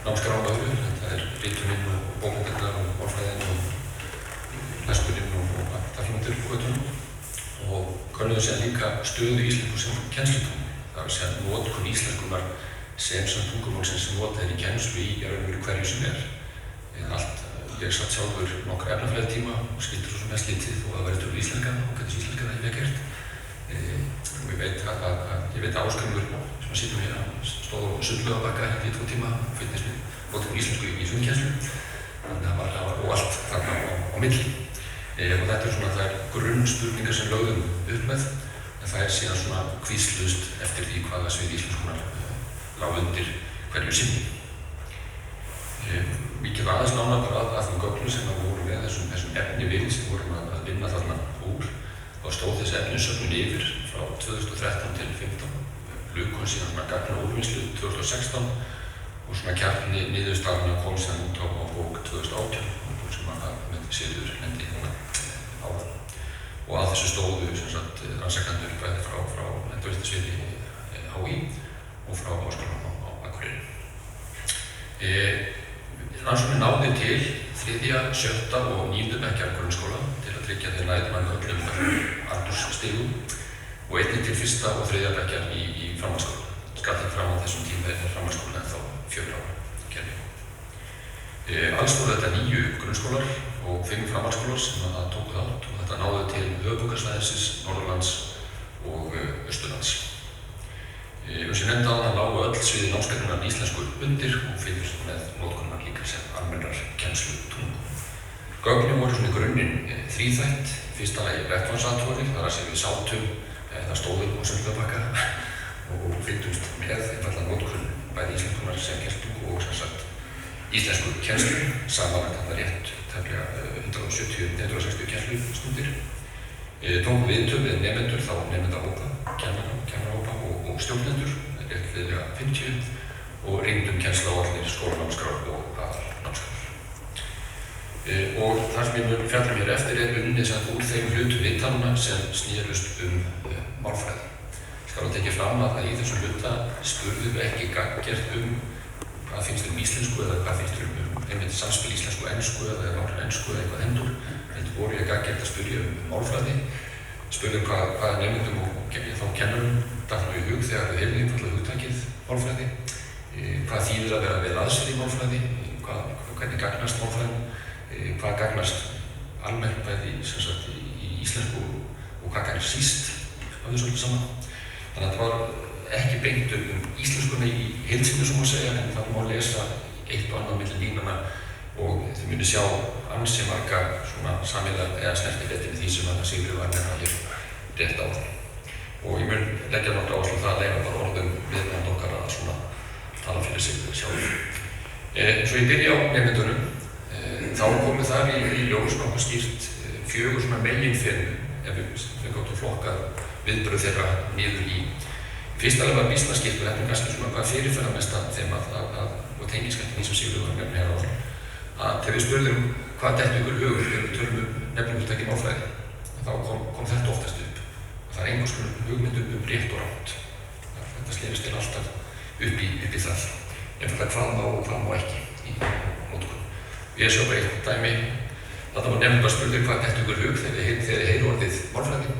námskránabáður. Þetta rituninn og bókmenntirnar og orðfræðin og leskuninn og taflmyndir og götunum. Og könnuðu sér líka stöðu íslensku sem kennslutungu. Það var að segja notkun íslenskunar sem tungumálsins sem notað í kennslu í raunveru hverju sem allt, ég satt sjálfur nokkra efnafræðitíma og skildi svo sem mest lítið og það væri tölu íslenska og hvernig íslenska það hef ég gert. Og ég veit að Ásgrímur sem að sittum hér, hann stóð á sundlaugarbakka í 2 tíma og fylgdist við notkun íslensku í sundkennslu. Þannig að það var óallt þarna á milli. Og þetta svona þær grunnspurningar sem lögðum upp með, en það síðan svona kvísluðst eftir því hvaða svið íslenskunar lág undir hverju sinni. Mikið aðeins nánar bara að þeim gögnum sem við vorum með þessum efnivið sem vorum að vinna þarna úr. Þá stóð þessi efnisöfnun yfir frá 2013 til 2015, lukum síðan svona gagna úrvinnslu 2016 og svona kjarni niðurstaðan kom síðan út á bók 2018 sem að Sigurður nefndi núna áðan. Og að þessu stóðu rannsakendur bæði frá endurvísindasviði HÍ og frá Háskólanum á Akureyri. Rannsóknin náði til 3., 7. og 9. bekkjar grunnskóla til að tryggja þeir næðumann öllum aldursstigum og einnig til 1. og 3. bekkjar í framhaldsskóla. Skal þig fram á þessum tíma framhaldsskóla en þá 4 ára kerfi. Alls voru þetta 9 grunnskólar og 5 framhaldsskólar sem að tóku þátt og þetta náði til höfuðborgarsvæðisins, Norðurlands og Austurlands. Sem nefndi áðan lágu öll sviði námsgreinarinnar íslensku undir og fylgdust með notkunar líka sem almennrar kennslutungu. Gögnin voru svona í grunninn þríþætt. Fyrsta lagi vettvangsathuganir, þar að segja við sátum eða stóðum á sundlaugarbakka og fylgdumst með einfaldlega notkun bæði íslenskunar sem kennslutungu og sem sagt íslensku kennslu, samanlagt þarna rétt tæplega 170-160 kennslustundir. Tókum viðtöl við nemendur, þá nemendahópa, kennarahópa og stjórnendur, rétt liðlega 50 og reyndum kennsluáætlanir, skólanámskrár og aðalnámskrár. Og það sem ég mun fjalla mér eftir unnið úr þeim hlutum viðtalana sem snerust málfræði. Ég skal tekið fram að í þessum hluta spurðum við ekki gagngert hvað finnst íslensku eða hvað finnst einmitt samspil íslensku og ensku eða náttúrulega ensku eða eitthvað hendur. Þetta voru ég gagngert að spyrja málfræði, spurðum hvaða nemendum og þá kennarum datt nú í hug þegar við heyrðum einfaldlega hugtakið málfræði, hvað þýðir að vera vel aðsvið í málfræði, hvernig gagnast málfræðin, hvað gagnast almennt bæði í íslensku og hvað gagnast síst af þessu öllu saman. Þannig að þetta var ekki beint íslenskuna í heilsinni sem að segja, en það má lesa eitt og annað milli línanna og þið munið sjá ansi marga svona sameiginlega eða snertifletti við því sem að Sigríður var nefna hér rétt áður. Og ég mun leggja nokkra áherslu á það að leyfa bara orðum viðmæland okkar að svona tala fyrir sig sjálf. Svo ég byrja á nemendunum, þá komu þar í ljós nokkuð skýrt 4 svona meginþemu ef við gáttum flokkað viðbrögð þeirra niður í. Fyrst alveg var býsna skýrt og þetta kannski svona hvað fyrirferðarmesta þemað og tengiskættin því sem Sigríður var nefna hér áður. Að þegar við spurðum hvað dettur ykkur hugur þegar við tölum nefnumhugtakið málfræði, þá kom þetta oftast upp. Það er einhvers konar hugmyndum rétt og rangt. Þetta skerist til alltaf upp í það. Einfallega hvað má og hvað má ekki í notkun. Ég sjá bara eitt dæmi. Þarna var nefnilega spurning hvað dettur ykkur hug þegar þið heyru orðið málfræði.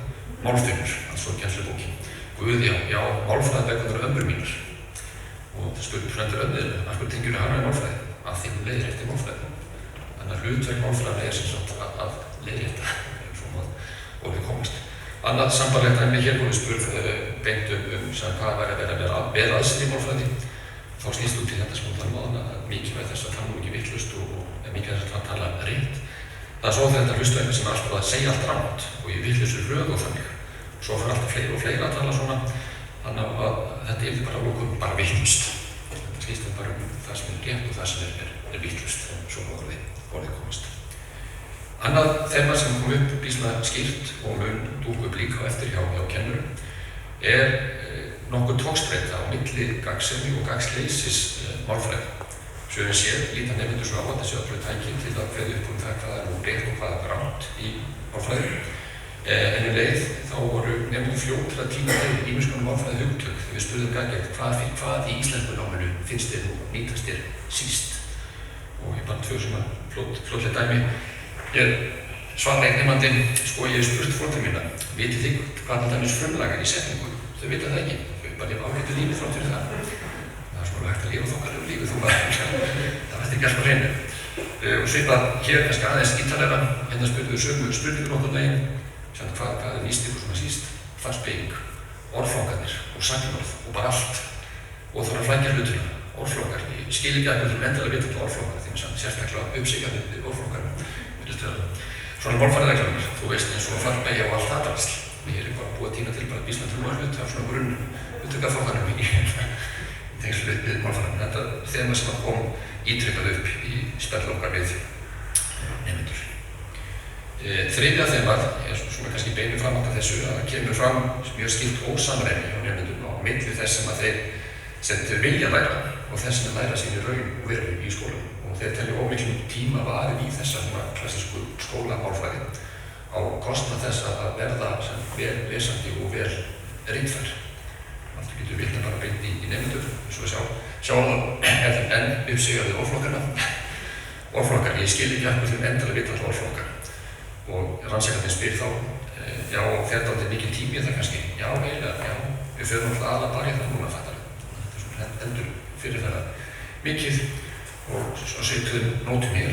Málfinnur, altså kennslubókin. Guð, já, málfræði vegna ömmur mínar. Og það spurði frændur ömmur, af hverju tengjur hana í málfræði? Að því hún leiðir eftir málfræði. Þannig að hlutverk málfræði sem sagt að leiðrétta svona orðið komast. Annað sambarlegt dæmi hér voru spurð beint hvað væri að vera að sér í málfræði. Þá snýst út til þetta sem hún þarf maðurna að mikilvæg þess að tala nú ekki vitlaust og mikilvæg þess að tala rétt. Það er svo þetta hlustu eitthvað sem er að segja allt rangt og í vitlausu röð og þannig. Svo fyrir alltaf fleiri og fleiri að tala svona, þannig að þetta er bara lókum bara vitlaust. Þetta snýst bara það sem er rétt og það sem er vitlaust, svona orðið komast. Annað þema sem kom upp býsna skýrt og mun dúkka upp líka eftir hjá kennurum er nokkuð togstreita á milli gagnsemi og gagnsleysis málfræði. Svo við séð líta nefnendur svo á að þessi öllu tæki til að kveða upp það hvað er nú rétt og hvað er rangt í málfræði. En leið þá voru nefnendur fljótir að tíma til ýmiss konar málfræði hugtök þegar við spurðum gagnlegt hvað í íslensku náminu finnst þér og nýtast þér síst. Og ég bara 2 svona fljótlega dæmi. Ég svara einn nefnandinn, ég spurt foreldra mína, vitið þið hvað til dæmis frumlagar í setningu? Þau vita það ekki, þau bara áreitu lífið þrátt fyrir það. Það er svona hægt að lifa þokkalegu lífið þú bara, það vært ekki alls bara hreinu. Og svipað hér kannski aðeins ítalega, hérna spurðum við sömu spurningur nokkur daginn, hvað er nýst ykkur svona síst? Farsbeyging, orðflokkarnir og sagnorð og bara allt. Og það var að flækja hlutina, orðflokkar. Ég skil ekki að við endilega vita til orðflokkar, því að sérstaklega uppsigað við orðflokkar. Svona málfræðireglurnar, þú veist eins og farbeygja og allt aðrast. Ég er bara búið að tína til bara býsna trúarhlut af svona hugtakaflokkanum í tengslu við málfræðina. Þetta er þema sem kom ítrykkað upp í spjall okkar við nemendur. Þriðja þemað er svona kannski beinu framhald af þessu að það kemur fram mjög skýrt ósamræmi hjá nemendum á milli þess sem að þeir vilja læra og þess sem læra sín í raun og veru í skólanum. Þeir telja ómiklum tíma varið í þessa klassísku skólamálfræði á kostnað þess að verða vel lesandi og vel ritfær. Alltaf getur vitna bara beint í nemendur, eins og við sjá það enn uppsigaði orðflokkarna. Orðflokkar, ég skil ekki akkur þeim endalega vita alltaf orðflokkar. Og rannsakandinn spyr þá, já, þetta átti mikil tími það kannski? Já, eiginlega, já. Við förum alltaf aðla bara í það núna, fattar við. Þetta er svona endur fyrirferðar mikið. Og svo setjum nótum hér.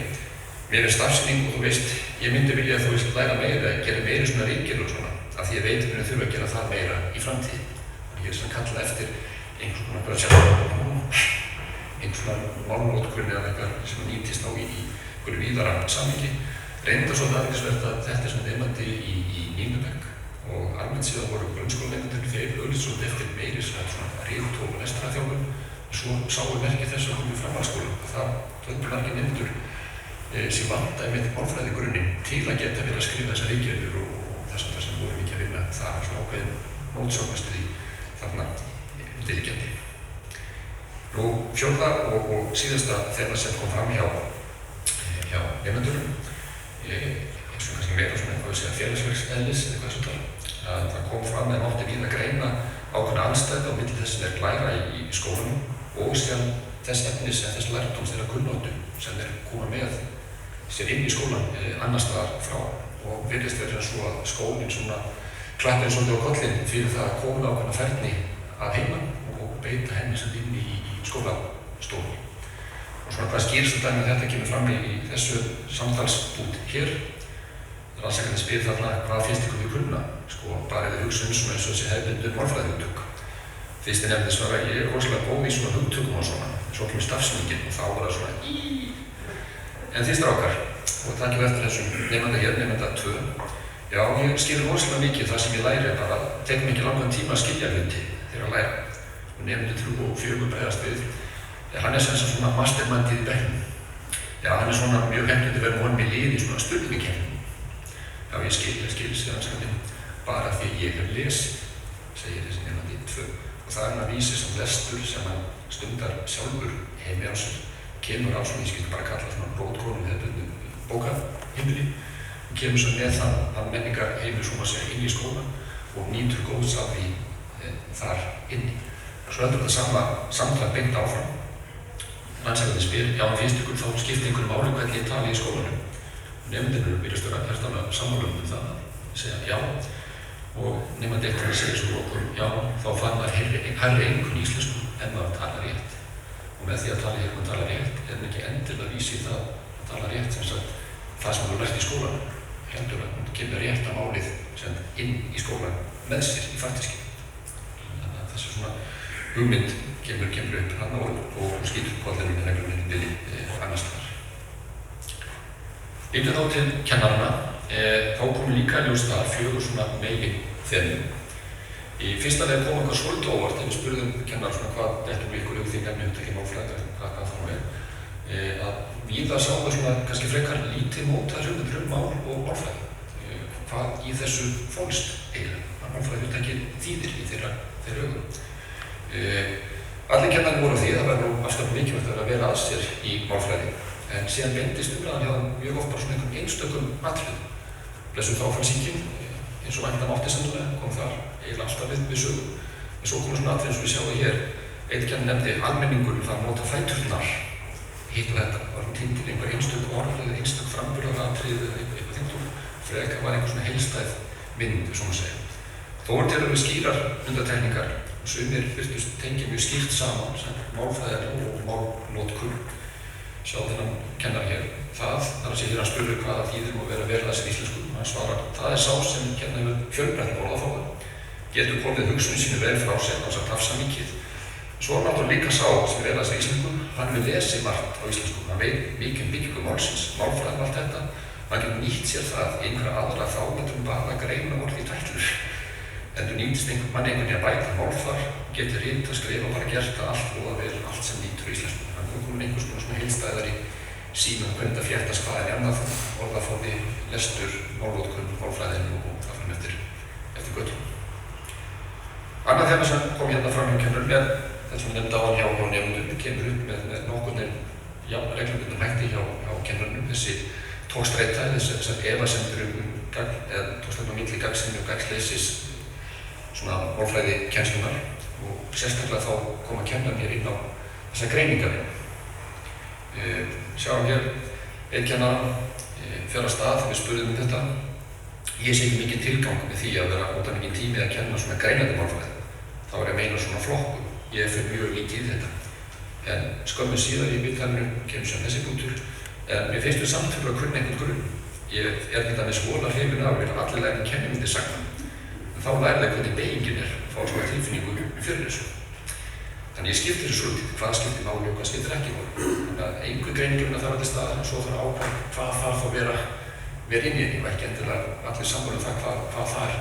Mér er starfsynning og þú veist, ég myndi vilja að þú veist læra meira, gera meira svona ríkir og svona, af því ég veit að mér þurfa að gera það meira í framtíð. Ég er svona kallað eftir einhvers konar bara einhvers konar málnótkun eða eitthvað sem nýtist á í einhverju víðara samhengi. Reyndar svo aðeinsvert að þetta er svona nemandi í 9. bekk og almennt síðan voru grunnskólanemendur þeir auðvitað svolítið eftir meiri svona rit- og lestrarþjálfun. Svo sáum við ekki þess að komið framhaldsskóla og það töldu margir nemendur sem vantaði með málfræðigrunnin til að geta verið að skrifa þessar ritgerðir og þess sem voru mikið að vinna það er svona ákveðin mótsögnastuð í þarna viðurkenndi. Nú fjórða og síðasta þeirra sem kom fram hjá nemendurum svona kannski meira svona eitthvað að segja félagsverks eðlis eða eitthvað svona að það kom fram að mátti víða greina ákveðna andstæðu á milli þess sem þeir læra í skólanum og síðan þess efnis eða þess lærdóms þeirra kunnáttu sem þeir koma með sér inn í skólan annars staðar frá og virðist verið svo að skólinn svona klappir svolítið á kollinn fyrir það að koma ákveðna færni að heiman og beita henni sem inn í skólastofunni. Og svona hvað skýrst þetta með þetta kemur fram í þessu samtalsbút hér. Rannsakandinn spyr þarna hvað finnst ykkur við kunna, bara eða hugsa svona eins og þessi hefðbundin málfræðihugtök. Fyrst nefndi svara ég er rosalega góð í svona hugtökum og svona, svo kemur stafsningin og þá var það svona En þið strákar, og takið eftir þessum nemanda hér, nemanda 2. Já, ég skil rosalega mikið það sem ég læri, bara tekur mikið langan tíma að skilja hluti þegar að læra. Og nemendur 3 og 4 bregðast við. Hann sem sagt svona mastermindið í bekknum. Já, hann svona mjög heppinn að vera honum í liði í svona spurningakeppni. Já, ég skil, segir hann sagði, bara því ég hef lesið, segir þessi nemandi 2. Og það hann að vísi sem lestur sem hann stundar sjálfur heimi á sér, kemur á svona, ég skildi bara kalla svona rótkrónum hefðbundum bókaheimili, og kemur svo með þann menningarheimil svo að segja inn í skóla og nýtur góðs af því þar inni. Svo heldur þetta sama samtal beint áfram. Rannsakandi spyr, já, finnst ykkur þá skipta einhverju máli hvernig ég tali í skólanum? Nemendurnir virðast vera hjartanlega sammála það, segja já, og nemandi eftir að segja svo okkur, já, þá fann maður hærri einhvern íslensku en maður tala rétt. Og með því að tala hérna og tala rétt hann ekki endilega vísi það að tala rétt sem sagt það sem maður lært í skólanum. Heldur að hún kemur rétt að málið sem inn í skólan með sér í faktíski. Þannig að þessi svona hugmynd kemur upp hann og skýtur kollinum með reglunni við annars þar. Lítum þá til kennarana, þá komum líka ljós þar 4 svona megin þemum. Í fyrsta leið kom eitthvað svolítið óvart þegar við spurðum kennar svona hvað dettur ykkur því nefni hugtakið málfræði, hvað það er, að víða sáum við svona kannski frekar lítið mótaðar hugmyndir mál og málfræði. Hvað í þessu fólst eiginlega, hvað málfræði hugtakið þýðir í þeirra augum. Allir kennarnir voru á því að það verður afskaplega mikilvægt að vera að sér í málfræði, en síðan beindist umræðan hjá þeim mjög oft bara svona einhverjum einstökum atriðum. Blessuð þáfallsýkin, eins og vænta mátti sennilega, kom þar eiginlega alltaf við sögum. En svo komum svona atrið eins og við sjáum hér, einn kennar nefndi almenningur það að nota fæturnar. Hitt og þetta var týnd til einhver einstök orð eða einstök framburðaratrið eða eitthvað þingtum. Frekar var einhver svona heilstæð mynd, svona að segja. Þó voru til að við skýrar undantekningar og sumir virtust tengja mjög skýrt saman sem málfræðir og málnotkun. Sjá þennan kennar hér. Það þar að sé hér að spurðu hvaða þýðir og vera verið að sér íslensku. Hann svarar, það er sá sem kennar hefur fjölbreytt orðafáðu. Getur komið hugsunum sínu vel frá sér á þess að tafsa mikið. Svo er náttúrulega líka sá sem vel að sér íslensku. Hann vil lesi margt á íslensku. Hann veit mikið byggingu málsins, málfræðin allt þetta. Hann getur nýtt sér það í einhverja aðra þá bara greina orð í tætlur. En þú nýtist mann einhvern veginn að bæta málfar, getur reynt að skrifa og bara gert það allt og að vera allt sem nýtur í íslensku. Hann er komin einhvers konar svona heilstæðari sína hvernig það fléttast hvað er annað, orðafáði, lestur, málnotkun, málfræðin og það fram eftir göttum. Annað þegar sem kom hérna fram hjá kennurum þess að nefnda á hann hjá nemendum kemur upp með nokkurn reglubundum hætti hjá kennurunum, þessi tókstreita, þessar efasemdir eða tókstreita á milli gagnsinni og gagnsleysis svona málfræði kennslunar og sérstaklega þá koma kennar mér inn á þessa greiningarvinnu. Sjáum hér einn kennaran fer af stað þegar við spurðum þetta. Ég sé ekki mikið tilgang með því að vera út af mikið tími að kenna svona greinandi málfræði. Þá er ég að meina svona flokkum. Ég fer mjög lítið í þetta. En skömmu síðar í viðtalinu kemur sem þessi punktur. En mér finnst við samt fyrir að kunna einhvern grunn. Ég er þetta með svona hrifin af að allir læra kennimyndir sagna. Þá lærði hvernig beygingin er, fá svona tilfinningu fyrir þessu. Þannig ég skipti þessu svolítið, hvað skiptir máli og hvað skiptir ekki máli. Þannig að einhver greiningurinn að það var til staðar og svo þarf að ákvæða hvað þarf að vera inn í henni og ekki endilega allir sammála um það hvað þar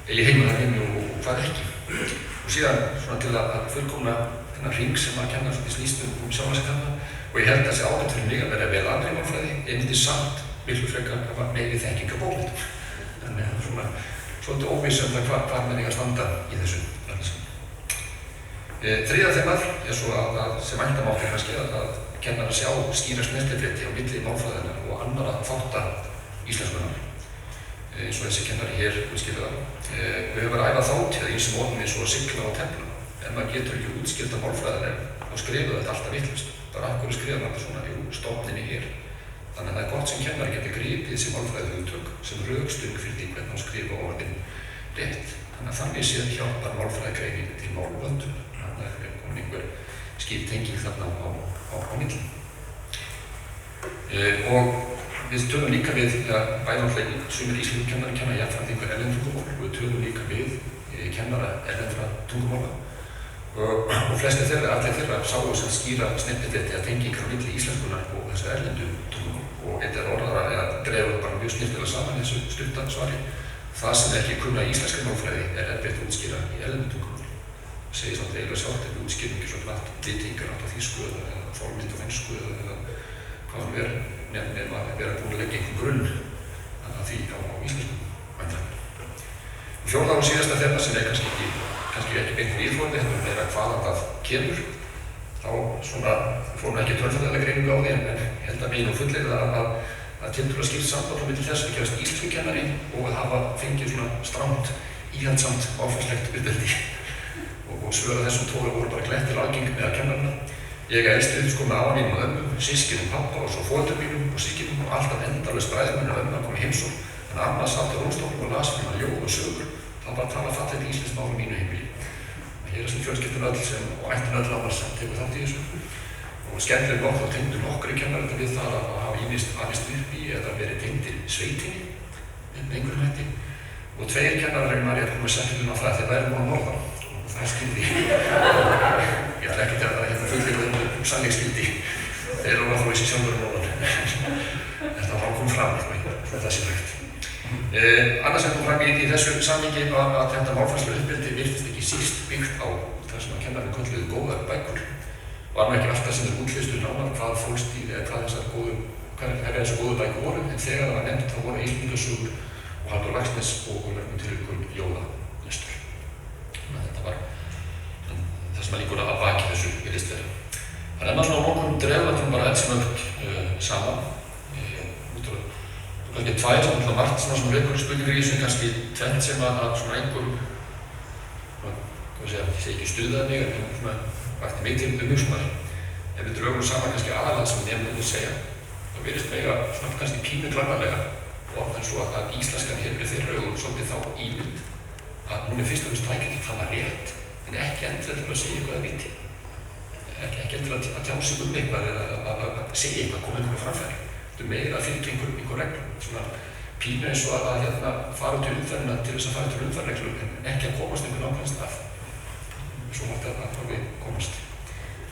er í heimaðarvinnu og hvað ekki. Og síðan svona til að fullkomna þennan hring sem að kenna snýst sjálfa sig þarna og ég held að þessi ágætt fyrir mig að vera vel aðri málfræði, ég myndi samt miklu frekar að var meiri þekking af bókmyndum. Þannig að svona svolítið óviss það hvað menn eiga að standa í þessu öllu saman. Þriðja þemað er svo að sem vænta mátti kannski að kennar að sjá skýra snertifleti á milli málfræðinnar og annarra þátta íslenskunnar. Eins og þessi kennari hér útskýrði það. Við höfum verið að æfa þátíð í þessum orðum eins og að sigla á templu. En maður getur ekki útskýrt málfræðilega og skrifa þetta alltaf vitlaust. Bara af hverju skrifa maður svona stofninni hér. Þannig að það er gott sem kennari getur gripið þessi málfræði hugtök sem rökstuðning fyrir því hvernig hann skrifa orðin rétt. Þannig að þannig séð hjálpar málfræðigreining til málvöndunar. Þannig að það er komin einhver skýr tenging þarna á milli. Og við tölum líka við, bæðanlega sumir íslensku kennari kenna jafnframt einhver erlend tungumál og við tölum líka við kennara erlendra tungumála og flestir þeirra, allir þeirra sáu sem skýra snirtilegt eða tengingar á milli íslenskunar og þessu erlendu tungumál og eitt orðara eða dregur bara mjög snirtilega saman í þessu stutta svari. Það sem ekki kunna íslenskri málfræði erfitt að útskýra í erlendu tungumál. Það segir samt eiginlega sjálft ef við útskýrum ekki svo glatt litingar átt á þýsku eða formynd á ensku eða hvað hann verið nefnum að vera búin að leggja einhvern grunn að því á íslensku væntanlega. Fjórða og síðasta þeirra sem kannski ekki beint viðhorfið, þetta meira hvaðan það kemur. Þá fórum ekki tölfræðilega greiningu á því en ég held að megin og fulleyra að tiltölulega skýrt samband á milli þess að gerast íslenskukennari og að hafa fengið svona strangt, íhaldsamt, áfærslegt uppeldi. Og svör að þessum tóra voru bara glettilega algeng meðal kennarana. Ég elst upp með afa mínum og ömmum, systkinum pabba og svo foreldrum mínum og systkinum og alltaf endalaust bræður minn og ömmur að koma í heimsókn. En amma satt á rúmstokknum og las mér ljóð og sögur. Það var að tala fallegt íslenskt mál mínu heimili. Hér er sem fjölskyldun öll og ættin öll ámar sem tekur þátt í þessu. Og skemmtilega gott þá tengdu nokkri kennararnir við það að hafa alist upp í eða verið tengdir sveitinni með einhverjum hætti. Og tveir kennarar María kom með setninguna á það að þeir væru á norðan. Og það skildi. Ég ætla ekki að fullyrða sannleiksskildi. Þeir eru náttúrulega í sig sjálfur norðan. En það kom fram eitthvað, svo það sé hægt. Annars sem kom fram í þessu samhengi að þetta málfræðslega uppeldi virtist ekki síst byggt á það sem að kennarinn kölluðu góðar bækur. Var nú ekki alltaf sem þeir útlistu nánar hvað fólst í eða hvað þessar góðu bækur voru, en þegar það var nefnt þá voru Íslendingasögur og Halldór Laxness og mörgum tilvikum jólalestur. Þetta var það sem að líkur að baki þessu virðist vera. Það er svona nokkur dreiflandum bara eldsmögt saman. Kannski tvær sem alltaf margt svona vekur spurningar í þessu, kannski tvennt sem að svona einhverjum, ég segi ekki stuðaði mig, en svona vakti mig til umhugsunar. Ef við draugum saman kannski aðalega sem nefnum segja, þá virðist meira svona kannski pínu glannalega og en svo að íslenskan hefur þeirra augum svolítið þá ímynd að hún fyrst og fremst tækja til að tala rétt, en ekki endilega til að segja eitthvað að viti. Ekki endilega að tjá sig eitthvað eða að segja eitthvað, koma einhverju framfæri. Þetta meira að fylgja einhver reglum, svona pínu eins og að fara til umferðina til þess að fara til umferðreglum en ekki að komast einhvern ákveðinn stað. Svo mátti að við komast.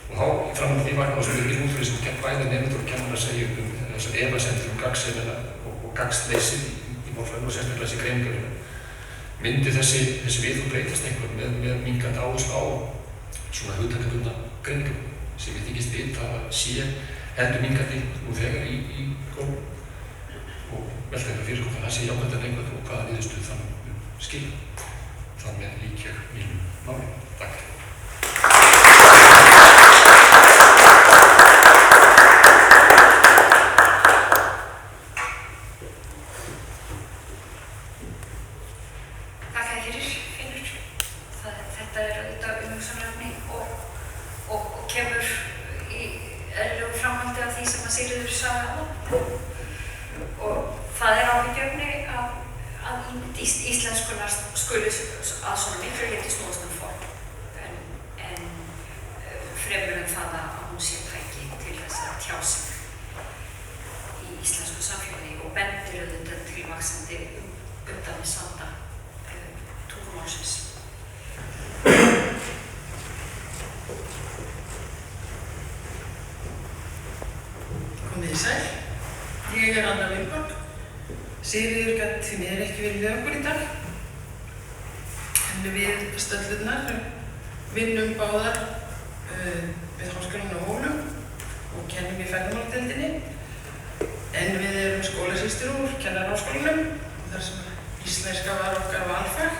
Og þá fram því vakna á þessu útfyrir sem bæði nefndur og kennar að segja þessar efasemdir gagnsemina og gagnsleysi í málfræðinni og sérstaklega þessi greiningarvinna. Myndi þessi viðhorf breytast einhver með minnkandi áherslu á svona hugtakabundna greiningar sem við þykist vita að sé heldur minnkandi nú þegar í skólum og velta eitthvað fyrir hvað það sé jákvæmt en einhvern og hvaða niðurstöðu þannig skilja. Þar með lík ég mínu máli. Takk. Þakka þér fyrir, Finnur. Þetta er auðvitað umhugsunarefni og kemur í eðlilegu framhaldi af því sem að Sigríður sagði áðan. Og það er áhyggjuefni að íslenskunnar skuli að svona miklu leyti snúast form en fremur það að hún sé tæki til þess að tjá sig í íslensku samfélagi og bendir auðvitað til vaxandi umdæmisvanda tungumálsins. Komið þið sæl. Ég er Anna Vilborg. Sigríður gat því miður ekki verið við okkur í dag. En við stöllurnar vinnum báðar við Háskólann á Hólum og kennum í ferðamáladeildinni. En við erum skólasystur úr Kennaraháskólanum þar sem íslenska var okkar valfag.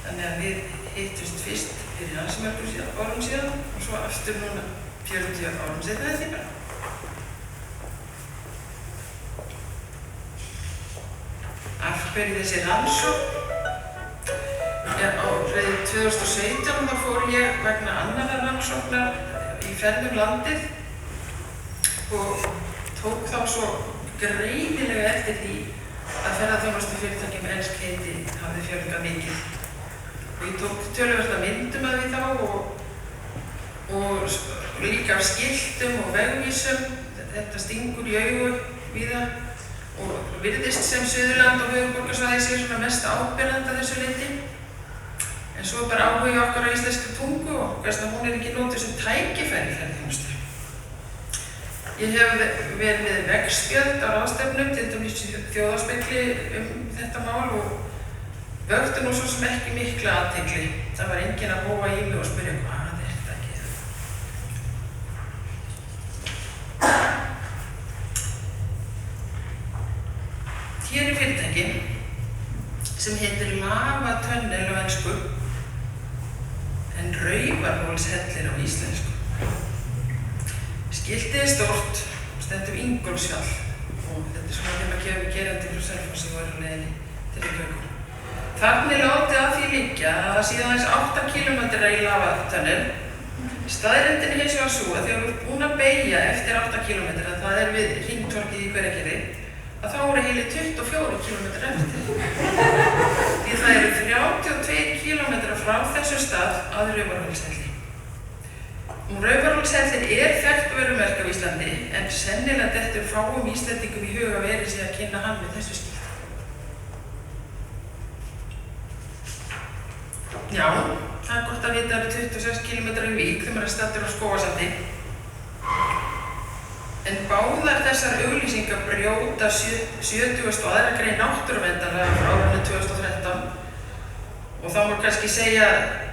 Þannig að við hittumst fyrst fyrir ansi mörgum árum síðan og svo aftur núna 40 árum seinna þetta bara. Af hverju þessi rannsókn? Árið 2017 þá fór ég vegna annarra rannsóknar í ferð landið og tók þá svo greinilega eftir því að ferðaþjónustufyrirtæki með ensk heiti hafði fjölgað mikið. Og ég tók töluvert af myndum af því þá og líka af skiltum og vegvísum. Þetta stingur í augu víða. Og virðist sem Suðurland og höfuðborgarsvæði sé svona mest áberandi að þessu leyti. En svo bara áhugi okkar á íslenskri tungu og hvers vegna hún ekki notuð sem tækifæri í ferðaþjónustu. Ég hef verið með veggspjöld á ráðstefnum, til dæmis í Þjóðarspegli þetta mál og vöktu nú svo sem ekki mikla athygli. Það var enginn að hófa í mig og spyrja hvað þetta ekki. Hér er fyrirtæki sem heitir Lava Tunnel á ensku en Raufarhólshellir á íslensku. Skiltið er stórt, stendur Ingólfsfjall og þetta er svona þegar maður gerandi frá Selfossi og er á leiðinni til Reykjavíkur. Þarna er látið að því liggja að það síðan aðeins 8 km í Lava Tunnel. Staðreyndin er hins vegar sú að þegar þú ert búin að beygja eftir 8 km, það er við hringtorgið í Hveragerði, að þá eru heilir 24 km eftir. Því það eru 32 km frá þessum stað að Raufarhólshelli. Raufarhólshellir er þekkt vörumerki á Íslandi en sennilega dettur fáum Íslendingum í huga verið sig að kynna hann með þessu skilti. Já, það er gott að vita að það eru 26 km í Vík þegar maður er staddur á Skógarsandi. En báðar þessar auglýsingar brjóta 72. grein náttúruverndarlaga frá árinu 2013 og þá má kannski segja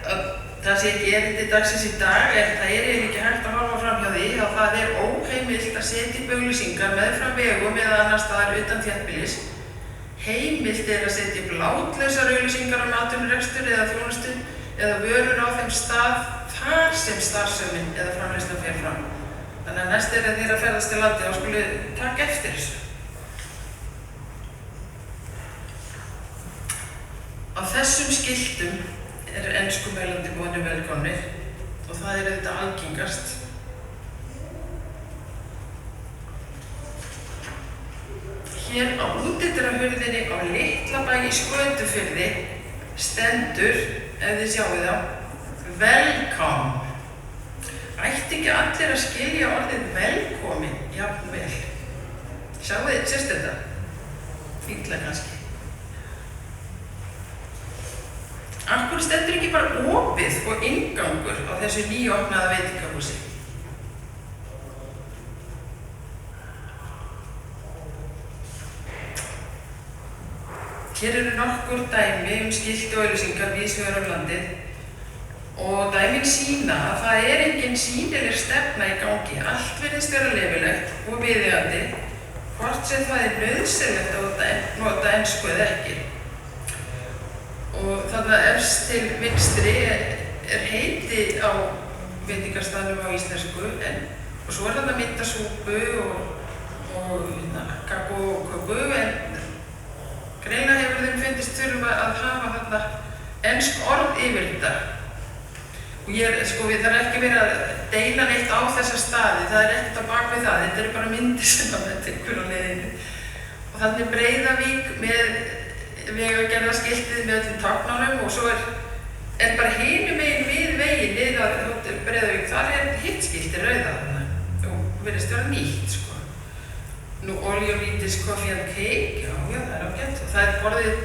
að það sé ekki erindi dagsins í dag en það er ekki hægt að horfa fram hjá því að það er óheimilt að setja upp auglýsingar meðfram vegum eða annar staðar utan þéttbýlis. Heimilt er að setja upp látlausar auglýsingar á atvinnurekstur eða þjónustu eða vörur á þeim stað þar sem starfsemin eða framleiðslan fer fram. Þannig að næst þegar þið að ferðast til landi þá skulu taka eftir þessu. Á þessum skiltum er enskumælandi boðnir velkomnir og það er þetta algengast. Hér á útidyrahurðinni á Litlabæ í Skötufirði stendur, ef þið sjáu þá, Welcome. Ætti ekki allir að skilja orðið velkomin jafn vel. Sjáu þið, sést þetta? Illa kannski. Af hverju stendur ekki bara opið og inngangur á þessu nýopnaða veitingahúsi? Hér eru nokkur dæmi skilti og auglýsingar víðs vegar landið og dæmin sýna að það er engin sýnileg stefna í gangi. Allt virðist vera leyfilegt og viðeigandi, hvort sem það er nauðsynlegt að nota ensku eða ekki. Og þarna efst til vinstri er heiti á veitingastaðnum á íslensku og svo er þarna myndasúpu og kakó og köku en greina hefur þeim fundist þurfa að hafa þarna ensk orð yfir þetta. Og það er ekki verið að deila neitt á þessa staði, það er ekkert á bak við það, þetta eru bara myndir sem að þetta ykkur á leiðinni. Og þannig Breiðavík með vegagerðarskiltið með öllum táknunum og svo er bara hinum megin við veginn niður Hótel Breiðavík, þar er hitt skiltið rauða þarna og virðist vera nýtt sko. Nú Olíolítis Coffee and Cake, já það er ágætt og það er borðið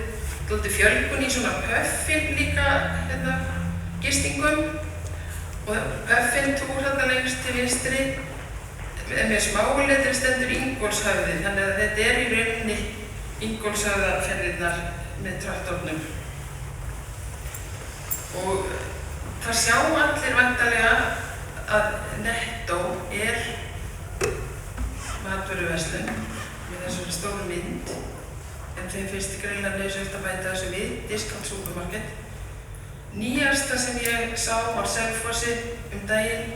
dálítið fjölgun í svona puffin líka gistingum og puffin túr þarna lengst til vinstri með smáletri stendur Ingólfshöfði þannig að þetta er í rauninni Ingólfshöfðaferðirnar með traktornum. Og það sjá allir væntanlega að Netto er matvöruverslun með þessari stóru mynd en þeim finnst greinilega nauðsynlegt að bæta þessu við Discount Supermarket. Nýjasta sem ég sá á Selfossi daginn,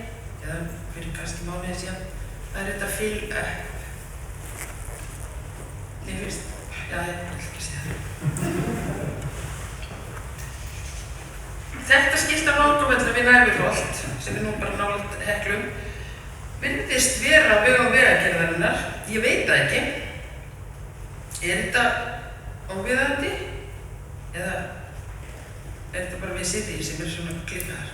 eða fyrir kannski mánuði síðan, það er þetta Fill Up. Mér finnst, já, ég vil ekki segja það. Þetta skilta Rangárvelli við Nærvíkholt, sem er nú bara nálægt Heklum, virðist vera á vegum vegagerðarinnar, ég veit það ekki. Er þetta óviðandi? Eða er þetta bara við siðið sem eru svona klikkaðar?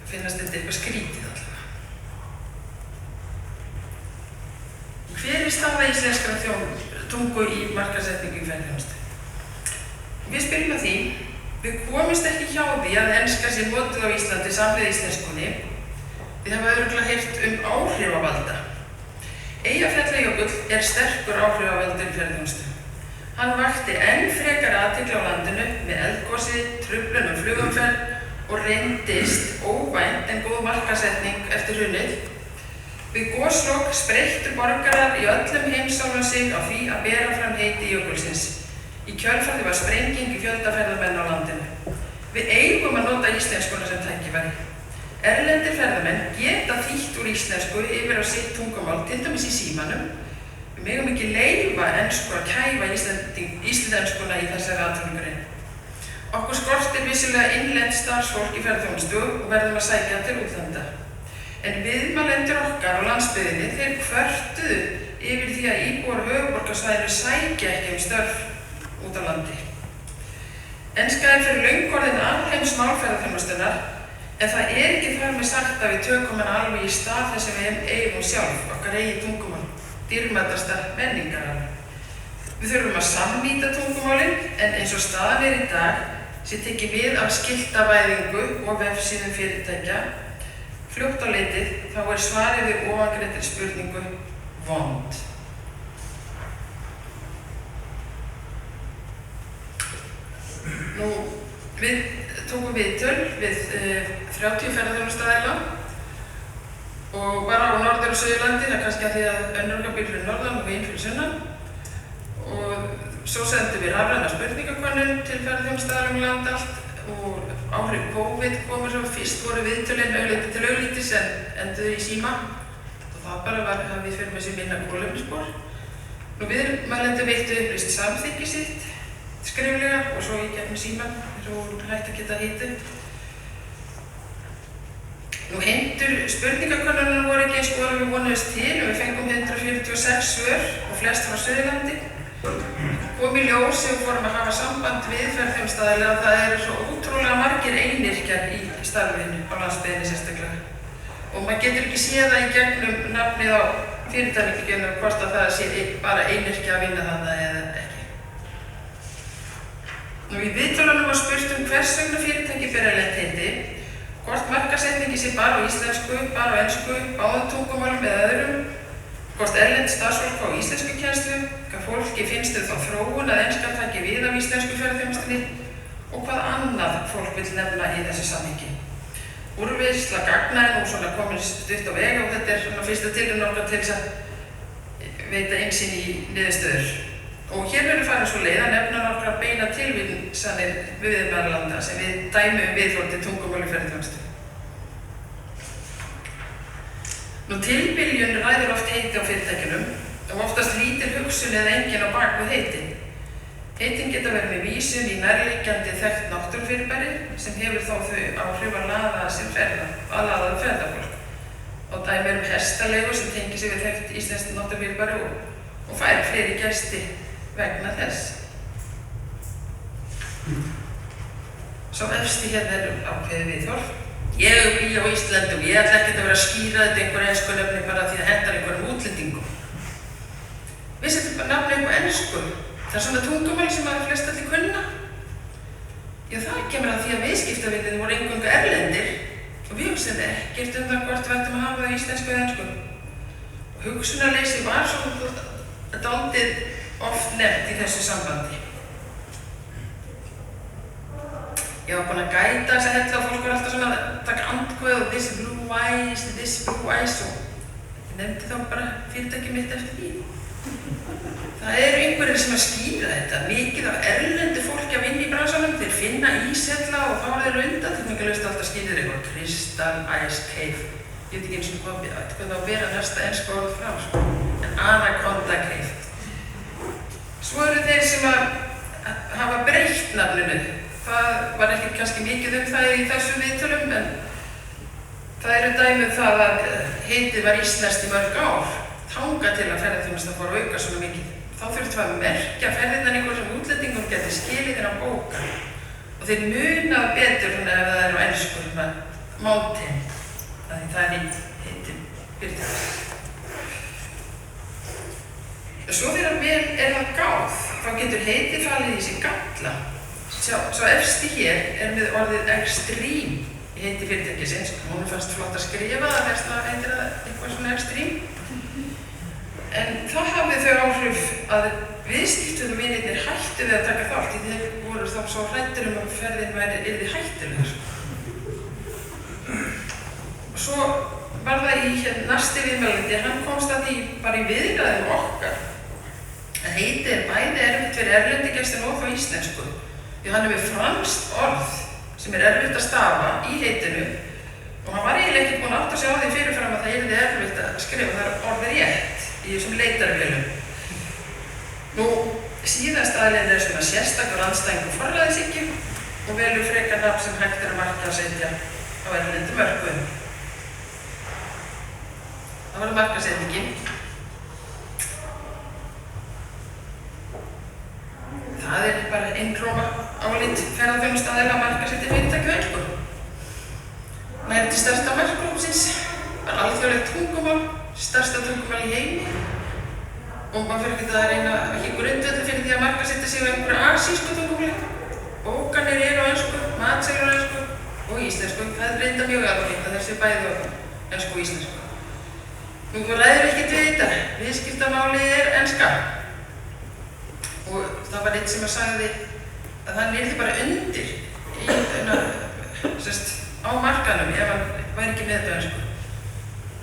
Finnast þetta eitthvað skrítið allavega? Hver er staða íslenskrar tungu í markaðssetningu í ferðaþjónustu? Við spyrjum að því Við komumst ekki hjá því að enska sé notuð á Íslandi samhliða íslenskunni. Þið hafa örugglega heyrt áhrifavalda. Eyjafjallajökull sterkur áhrifavaldur í ferðaþjónustu. Hann vakti enn frekar athygli á landinu með eldgosi, truflunum flugumferð og reyndist óvænt en góð markaðssetning eftir hrunið. Við goslok spreyttu borgarar í öllum heimsálfum sig á því að bera fram heiti jökulsins. Í kjölfarið var sprenging í fjölda ferðamenn á landinu. Við eigum að nota íslenskuna sem tækifæri. Erlendir ferðamenn geta þýtt úr íslensku yfir á sitt tungumál, til dæmis í símanum. Við megum ekki leyfa ensku að kæfa íslenskuna í þessari atvinnugrein. Okkur skortir vissulega innlent starfsfólk í ferðaþjónustu og verðum að sækja til útlanda. En viðmælendur okkar á landsbyggðinni, þeir kvörtuðu yfir því að íbúar höfuðborgarsvæðinu sækja ekki störf út á landi. Enska fyrir löngu orðin alheimsmál ferðaþjónustunnar, en það ekki þar með sagt að við tökum hana alveg í stað þess að við eigum sjálf, okkar eigin tungumál, dýrmætasta menningararf. Við þurfum að samnýta tungumálin, en eins og staðan í dag sé tekið við af skiltavæðingu og vefsíðum fyrirtækja. Fljótt á litið þá svarið við ofangreindri spurningu vond. Við tókum viðtöl við 30 ferðaþjónustaðila og bara á Norður- og Suðurlandi, það kannski að því að önnur okkar býr fyrir norðan og hinn fyrir sunnan. Og svo sendum við rafræna spurningakönnun til ferðaþjónustaðila land allt og áhrif COVID komur svo fyrst voru viðtölin augliti til auglitis en enduðu í síma og það bara var að við fyrir með sér minna kolefnisspor. Viðmælendur veittu upplýst samþykki sitt skriflega og svo í gegnum síman eins og hægt að geta hitu. Heimtur spurningakönnunar voru ekki eins og við vonuðust til og við fengum 146 svör og flest frá Suðurlandi. Kom í ljós sem við fórum að hafa samband við ferðaþjónustaðila að það eru svo ótrúlega margir einyrkjar í starfinu á landsbyggðinni sérstaklega. Og maður getur ekki séð það í gegnum nafnið á fyrirtækinu hvort að það sé bara einyrkja að vinna þarna eða ekki. Í viðtölunum var spurt hvers vegna fyrirtæki ber erlent heiti, hvort markaðssetningi sé bara á íslensku, bara á ensku, báðum tungumálum eða öðrum, hvort erlent starfsfólk á íslenskukennslu, hvað fólki finnst þá þróun að enska taki við af íslensku ferðaþjónustunni og hvað annað fólk vill nefna í þessu samhengi. Úrvinnsla gagna er nú svona komin stutt á veg og þetta er svona fyrsta tilraun okkar til þess að veita innsýn í niðurstöður. Og hér verður farið svo leið að nefna nokkrar beina tilvísanir við viðmælandana sem við dæmum viðhorf til tungumáli ferðaþjónustu. Tilviljun ræður oft heiti á fyrirtækjunum og oftast lítil hugsun eða engin á bak við heitin. Heitin geta verið með vísun í nærliggjandi þekkt náttúrufyrirbæri sem hefur þá þau áhrif að laða ferðafólk. Og dæmi hestalegu sem tengir sig við þekkt íslenskt náttúrufyrirbæri og fær fleiri gesti vegna þess. Svo efsti hérna ákveðið viðhorf. Ég bý á Íslandi og ég ætla ekkert að vera að skýra þetta einhver ensku nafni bara því að henda einhverjum útlendingum. Vissi þetta nafni einhver ensku? Það er svona tungumál sem að flest allir kunna. Já, það kemur að því að viðskiptavinirnir voru eingöngu erlendir og við hugsaðum ekkert það hvort við ættum að hafa það íslensku eða ensku. Og hugsunarleysi var svona dálítið oft nefnt í þessu sambandi. Ég var búin að gæta þess að hella og fólk var alltaf svona að taka andkvæð og this blue eyes og ég nefndi þá bara fyrirtækið mitt eftir því. Það eru einhverjir sem að skýra þetta. Mikið af erlendu fólki að vinna í bransanum, þeir finna íshella og þá er þeir undantekningarlaust alltaf skýrðir eitthvað Crystal Ice Cave. Ég veit ekki eins og hvað það að vera næsta ensku orð frá, sko. En Anaconda Cave. Svo eru þeir sem að hafa breytt nafninu. Það var ekkert kannski mikið það í þessum viðtölum, en það eru dæmi það að heitið var íslenskt í mörg ár, þangað til að ferðaþjónustan fór að auka svona mikið. Þá þurftum við að merkja ferðirnar einhverjum útlendingum geti skilið þennan bóka. Og þeir munað betur ef það er á ensku, Mountain, því það er heitin fyrirtækis. Svo þegar vel það gáð, þá getur heitið falið í sig galla. Svo efsti hér með orðið extreme í heiti fyrirtækisins. Hún fannst flott að skrifa, það heitir það eitthvað svona extreme. En þá hafði þau áhrif að viðskiptavinirnir hættu við að taka þátt, því þeir voru þá svo hræddir að ferðin yrði hættulegur. Og svo var það í næsti viðmælandi, hann komst að því bara í viðræðum okkar að heitið bæði erfitt fyrir erlendigestin og þá íslensku. Því hann hefur franskt orð sem erfitt að stafa í heitinu og hann var eiginlega ekki búinn að átta sig á því fyrirfram að það yrði erfitt að skrifa þar orðið rétt í þessum leitarvélum. Nú, síðast aðliðið svona sérstakur andstæðingur forræðishyggju og velur frekar nafn sem hægt að markaðssetja á erlendum mörkuðum. Það var markaðssetningin. Það bara einróma álit ferðaþjónustaðila markaðssetja fyrirtæki á ensku. Nær til stærsta markaðsins var alþjóðlegt tungumál, stærsta tungumál í heimi. Og maður fyrir ekki að reyna ekki grundvelli fyrir því að markaðssetja sig á einhverju asísku tungumáli. Bókanir á ensku, matseðlar á ensku og íslensku. Það reynda mjög algengt að þessi bæði á ensku og íslensku. Nú ræður ekkert við þetta. Viðskiptamálið enska. Og það var eitt sem að sagði að hann yrði bara undir á markanum ef hann væri ekki með þetta ensku.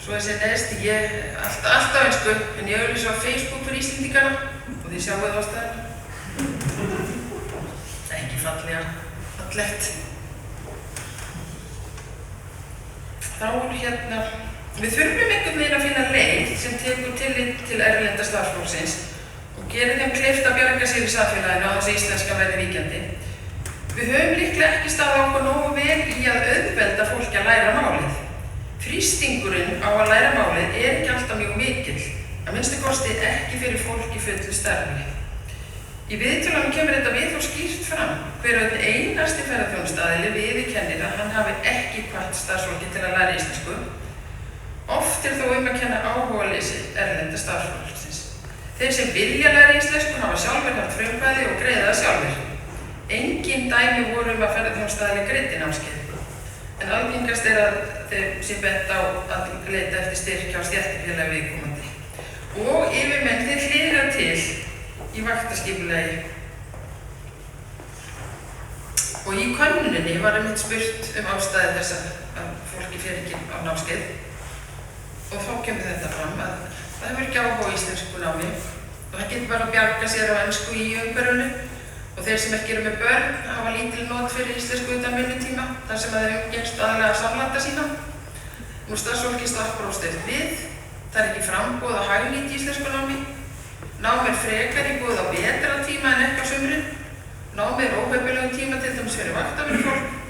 Svo þessi neðst, ég alltaf ensku, en ég auglýsi á Facebook fyrir Íslendingana og þið sjáu það ástæðan. Það er ekki fallegt. Þá við þurfum einhvern veginn að finna leið sem tekur tillit til erlenda starfsfólksins og gerir þeim kleift að bjarga sér í samfélaginu á þessi íslenska verði víkjandi. Við höfum líklega ekki staðið okkur nógu vel í að auðvelda fólki að læra málið. Þrýstingurinn á að læra málið ekki alltaf mjög mikill, að minnsta kosti ekki fyrir fólk í fullu starfi. Í viðtölunum kemur þetta viðhorf skýrt fram. Hver og einn einasti ferðaþjónustaðili viðurkennir að hann hafi ekki hvatt starfsfólki til að læra íslensku. Oft þó að kenna áhugaleysi erlenda starfsfólksins. Þeir sem vilja læra íslensku hafa sjálfir haft frumkvæði og greiða það sjálfir. Engin dæmi voru að ferðaþjónustaðili greiddi námskeið. En algengast að þeim sé bent á að leita eftir styrk hjá stéttarfélagi viðkomandi. Og yfirmenn þeir hliðra til í vaktaskipulagi. Og í könnuninni var einmitt spurt ástæði þess að fólki fer ekki á námskeið. Og þá kemur þetta fram að það hefur ekki áhuga á íslensku námi og það getur bara að bjarga sér á ensku í umhverfinu og þeir sem ekki eru með börn hafa lítil not fyrir íslensku utan vinnutíma þar sem þeir umgengst aðalega samlanda sína. Nú starfsfólki slappar of stutt við, það ekki framboð að hagnýta íslensku námi, nám frekar í boð á vetra tíma en ekki á sumrin, nám óheppilegum tíma til dæmis fyrir vaktavinnufólk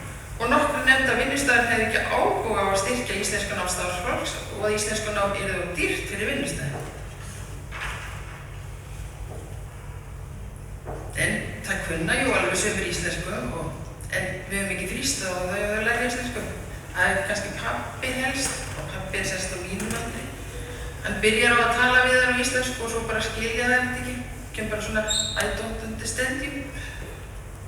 og nokkru nefnda vinnustæðar hefði ekki áhuga á að styrkja íslenska nám starfsfólks og að íslenska nám yrði of dýrt fyrir vinnustæði. En það kunna jú alveg sumir íslensku en við höfum ekki þrýst á þau að læra íslensku. Það kannski pabbi helst og pabbi sérst á mínum aldri. Hann byrjar á að tala við þær á íslensku og svo bara skilja það ekki. Kemur bara svona I don't understand you.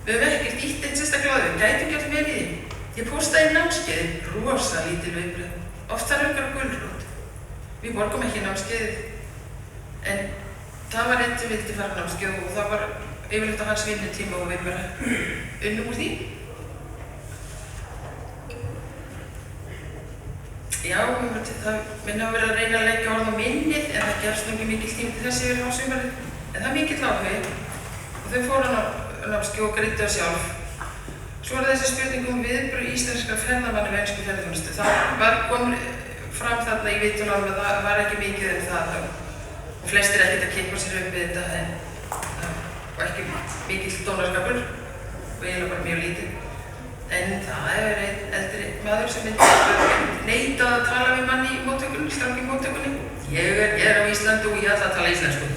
Við höfum ekkert ítt eitt sérstaklega á því, gætum ekki alltaf vel í því. Ég postaði námskeiði, rosa lítil viðbrögð. Oft þarf ykkur gulrót. Við borgum ekki námskeiðið. En það var einn sem vildi fara námskeið og það var yfirleitt á hans vinnutíma og við bara unnum úr því. Já, það minna að vera að reyna að leggja orð á minnið en það gefst ekki mikill tími til þess yfir hásumarið. En það er mikill áhugi og þau fóru námskeið og greiddu það sjálf. Svo er þessi spurning viðbrögð íslenskra ferðamanna við ensku ferðaþjónustu. Það kom fram þarna í viðtölunum að það var ekki mikið það og flestir ekkert að kippa sér upp við þetta en það var ekki mikill dónarskapur og eiginlega bara mjög lítið. En það einn eldri maður sem neitaði að tala við mann í móttökunni, strangi móttökunni. Ég er á Íslandi og ég ætla að tala íslensku.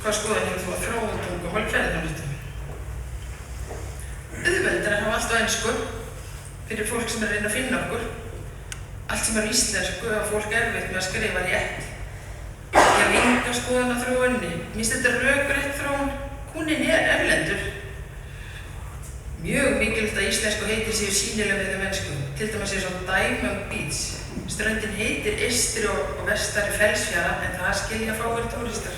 Hvað skoðan hefur þú að þróun tungumál ferðaþjónustu? Auðveldara hafa allt á ensku fyrir fólk sem er að reyna að finna okkur. Allt sem er íslensku hafa fólk erfitt með að skrifa rétt. Ég hef enga eitthvað skoðun á þróuninni. Mér finnst þetta rökrétt þróun. Kúnninn erlendur. Mjög mikilvægt að íslensku heitir séu sýnileg með þeim ensku. Til dæmis svo Diamond Beach. Ströndin heitir Eystri og Vestari Fellsfjara en það skilja fáir túristar.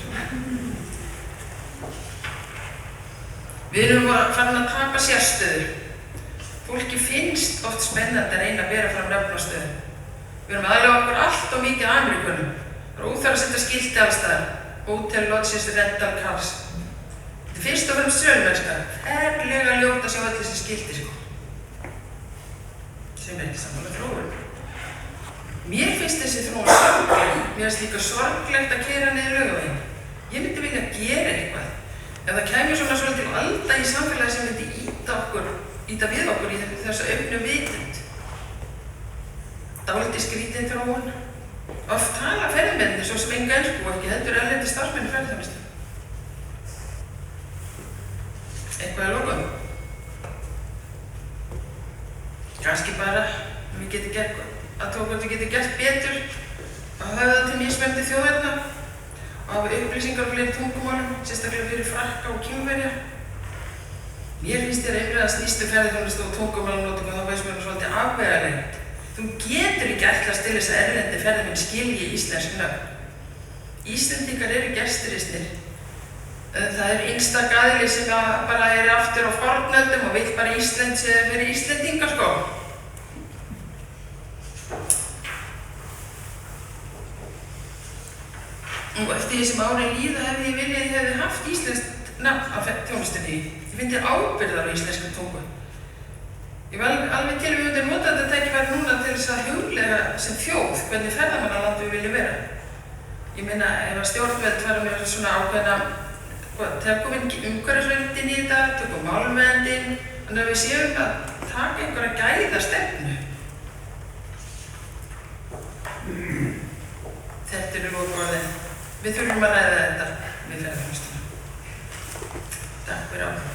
Við erum farin að tapa sérstöðu. Fólki finnst oft spennandi að reyna að bera fram nöfn á stöðum. Við erum aðlaga okkur allt og mikið Ameríkunum. Það er óþarf að setja skilti alls staðar. Hotel, lodges, rental cars. Þetta er fyrst og fremst sölumennska. Ferlega ljótt að sjá öll þessi skilti, sko. Sem ekki sammála þróun. Mér finnst þessi þróun sorgleg. Mér finnst líka sorglegt að keyra niður Laugaveginn. Ég myndi vilja gera eitthvað. Ef það kæmi svona svolítið alda í samfélagi sem myndi ýta við okkur í þessu auknu vitund. Dálítið skrítin þróun. Oft tala ferðamennir svo sem enga ensku og ekki heldur erlendir starfsmenn í ferðaþjónustu. Eitthvað að lokum. Kannski bara við getum gert hvort við getum gert betur að höfða til mismunandi þjóðerna og hafa upplýsingar á fleiri tungumálum, sérstaklega fyrir Frakka og Kínverja. Mér finnst þér einhverja að snýstu ferðaþjónustu og tungumálanotkun þá veist mér svolítið afvegaleitt. Þú getur ekki ætlast til þess að erlendi ferðamenn skilji íslensk nöfn. Íslendingar eru gesturistnir. Það er einstaka aðili sem bara er aftur á fornöldum og vill bara Ísland fyrir Íslendinga, sko. Og eftir því sem árin líða hefði ég viljað að ég hefði haft íslenskt nafn á þjónustunni. Ég fyndi ábyrgðar á íslensku tungu. Ég var alveg til við undir nota þetta tækifæri núna til þess að huglega sem þjóð hvernig ferðamannaland við viljum vera. Ég meina, ef að stjórnvöld fara með svona ákveðna tökum við umhverfisverndin í þetta, tökum málverndin, þannig að við séum að taka einhverja gæðastefnu. Þetta eru lokaorðin. Við þurfum að ræða þetta við ferðarþjónustuna. Takk fyrir áhuga.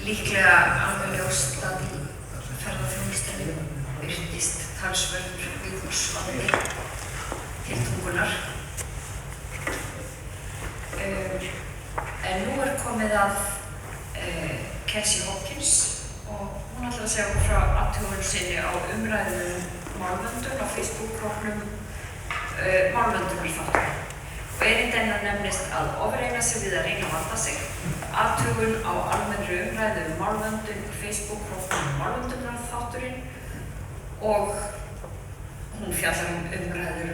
Líklega alveg ljóst að í ferðaþjónustunni birtist talsverður viðhorfsvandi til tungunnar. En nú komið að Kelsey Hawkins og hún ætlar að segja okkur frá athugun sinni á umræðum málvöndun á Facebook-hópnum málvöndunarþáttur. Og erindina nefnist að ofreyna sig við að reyna að vanda sig. Athugun á almennri umræðu málvöndun í Facebook-hópnum málvöndunarþátturinn og hún fjallar umræður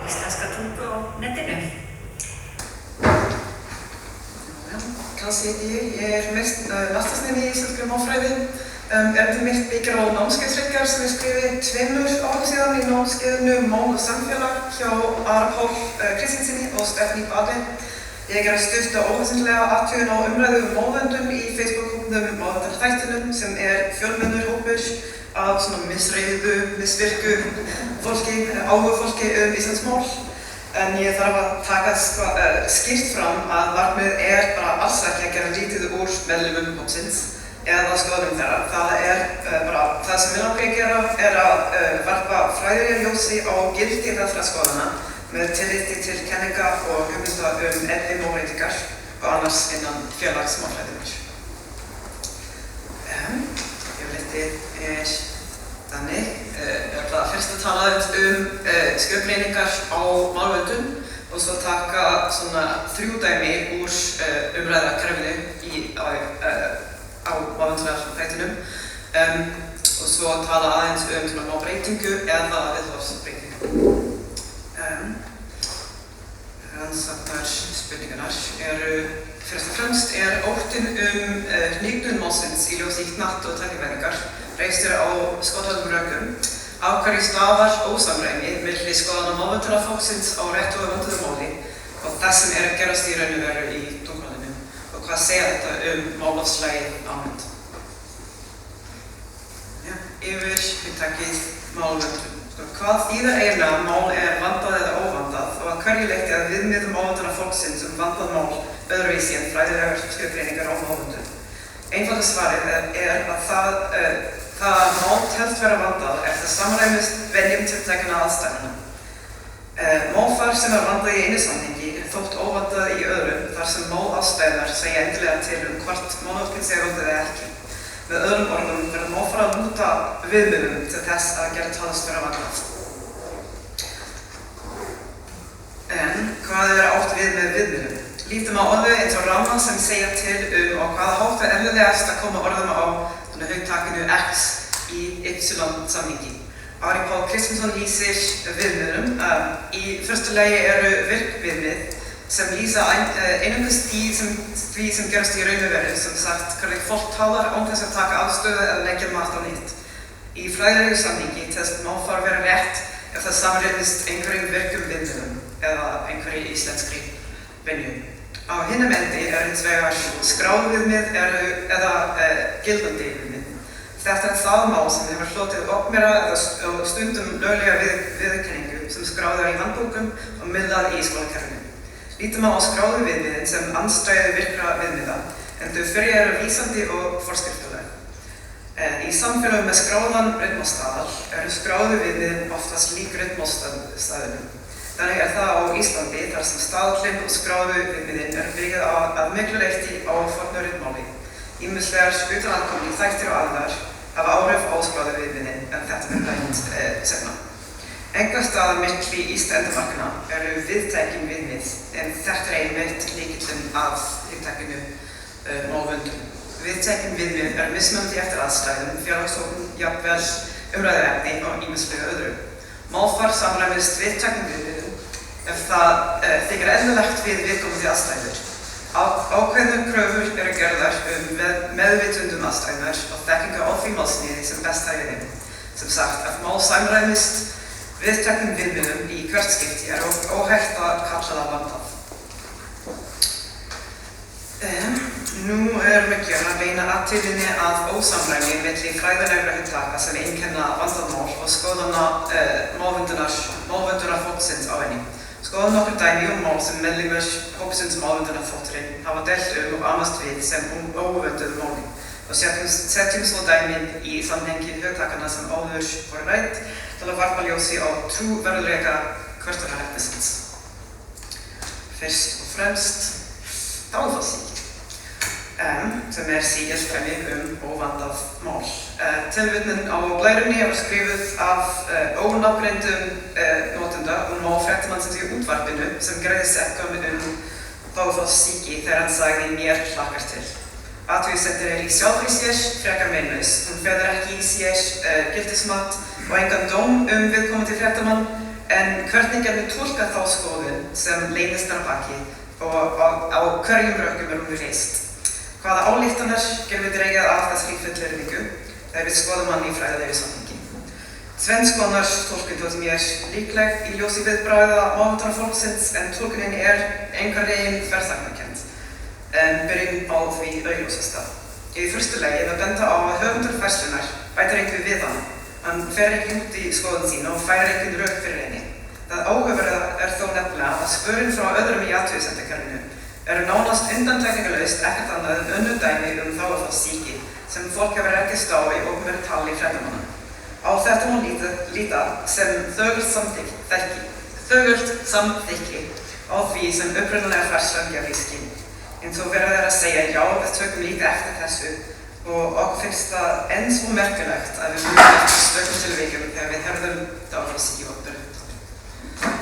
íslenska tungu á netinu. Kelsey heiti ég mest mastersnemi í íslenskri málfræði. Erindið mitt byggir á námskeiðsritgerð sem ég skrifi 2 árum síðan í námskeiðinu Mál og samfélag hjá Ara Pál Kristinsinni og Stefni Bade. Ég stutt óhugsanlega athugun á umræðu málvöndun í Facebook-hópnum Málvöndunarþættinum sem fjölmennur hópur af svona misreiðu, misvirku fólki, áhugafólki íslensk mál. En ég þarf að taka skýrt fram að markmiðið bara alls ekki að gera lítið úr meðlimum hópsins eða skoðunum þeirra. Það bara það sem við langar að gera að varpa fræðilega ljósi á gildi þessara skoðana með tilliti til kenninga og hugmynda eðlimóbreytingar og annars innan félagsmálfræðinnar. Yfirleitt þannig, ég ætla fyrst að tala skjöldgreiningar á málvöndun og svo taka svona 3 dæmi úr umræðakerfinu á málvöndunarþættinum og svo tala aðeins málbreytingu eða viðhorfsbreytingu. Rannsóknarspurningarnar fyrst og fremst óttinn hnignun málsins í ljósi hnatt og tækifæringar reistur á skoðaðum rökum, af hverju stafar ósamræmi milli skoðana málvöndunarfólksins á réttu og vönduðu máli og það sem að gerast í raun og veru í tungumálinu og hvað segja þetta málafslagið almennt. Yfir hugtakið málvöndun. Hvað þýðir eiginlega að mál vandað eða óvandað og að hverju leyti að viðmið málvöndunnar fólksins vandað mál öðruvísi en fræðilegar skilgreiningar á málvöndun? Einfalda svarið að það að mál telst vera vandað það samræmist venjum tiltekinna aðstæðna. Málfar sem vandað í einu samhengi þótt óvandað í öðrum þar sem málaðstæðnar segja endilega til hvort málnotkun sé vandað eða ekki. Með öðrum orðum verður málfar að lúta viðmiðum til þess að gera talast vera vandað. En hvað átt við með viðmiðum? Lítum á orðu eins og ramman sem segja til á hvaða hátt eðlilegast að koma orðum á hugtakinu X í Y-samhengi. Ari Pál Kristjánsson lýsir viðmiðum. Í fyrstu lagi eru virkviðmið sem lýsa einungis því sem gerast í raunveru, sem sagt hvernig fólk talar án þess að taka afstöðu eða leggja mat á nýtt. Í fræðilegu samhengi telst málfar vera rétt ef það samrýmist einhverjum virkum viðmiðum eða einhverju íslenskri venju. Á hinum endi hins vegar skráð viðmið eða gildandi viðmið. Þetta það mál sem hefur hlotið opinbera eða stundum löglega viðurkenningu sem skráð í handbókum og miðlað í skólakerfinu. Lítum á skráðu viðmiðin sem andstæðu virkra viðmiða, en þau fyrir eru vísandi og forskriftaleg. Í samfélögum með skráðan rytmálsstaðal eru skráðu viðmiðin oftast lík rytmálsstaðunum. Þannig það á Íslandi þar sem staðallinn og skráðu viðmiðin byggð að miklu leyti á fornu rytmáli. Ýmislegar utanaðkomandi þættir og aðrar hafa áhrif á skráðu viðmiðin, en þetta rætt seinna. Einhvers staðar milli Íslandsmarkana eru viðtækin viðmið, en þetta einmitt lykillinn af hugtakinu málvöndun. Viðtækin viðmið mismunandi eftir aðstæðum, félagsþóknum, jafnvel umræðuefni og ýmislega öðru. Málfar samræmist viðtækin viðmiðum ef það þykir eðlilegt við viðkomandi aðstæður. Ákveðnar kröfur eru gerðar meðvitundum aðstæðnar og þekkingu á því málsniði sem best hægir þeim. Sem sagt, ef mál samræmist viðteknum viðmiðum í hvert skipti óhægt að kalla það vandað. Nú mikið að beina athyglinni að ósamræmi milli fræðilegra hugtaka sem einkenna vandað mál og skoðana málvöndunar fólksins á henni. Skoðum nokkur dæmi mál sem meðlimir hópsins málvöndunar þátturinn hafa deilt og annast við sem óvönduð máli. Og setjum svo dæmin í samhengi hugtakana sem áður voru rædd til að varpa ljósi á trúverðugleika kvörtunarefnisins. Fyrst og fremst dáðfallssýki, sem síðastfæmi óvandað mál. Tilvitnun á blærunni var skrifuð af ónafngreindum notenda og málfréttamannsins í útvarpinu sem greiði sekkum dáðfallssýki þegar hann sagði mér hlakkar til. Athugasemdir í sjálfri sér frekar meinlaus. Hún felur ekki í sér gildismat og engan dóm viðkomandi fréttamann, en hvernig túlka þá skoðun sem leynist þar að baki og á hverjum rökum hún reist. Hvaða ályktanir gerum við dregið af þessari fullyrðingu þegar við skoðum hann í fræðilegu samhengi. Tvenns konar túlkun þótti mér líkleg í ljósi viðbragða málvöndunar fólksins, en túlkunin einhvern veginn þversagnarkennd. Byrjum á því augljósasta. Í fyrstu lagi benda á að höfundur færslunnar bætir einhver við hann. Hann fer ekki út í skoðun sína og fær einhvern rök fyrir henni. Það áhugaverða þó nefnilega að svörin frá öðrum í athugasemdakerfinu eru nánast undantekningarlaust ekkert annað en önnur dæmi dáðfallssýki sem fólk hefur rekist á í opinberu tali fréttamanna. Á þetta má líta sem þögult samþykki á því sem upprunalega færslan gefur í skyn. En svo verður þeir að segja, já, við tökum lítið eftir þessu og okkur finnst það enn svo merkilegt að við munum eftir stökum tilvikum þegar við hörðum dáðfallssýki opinberu.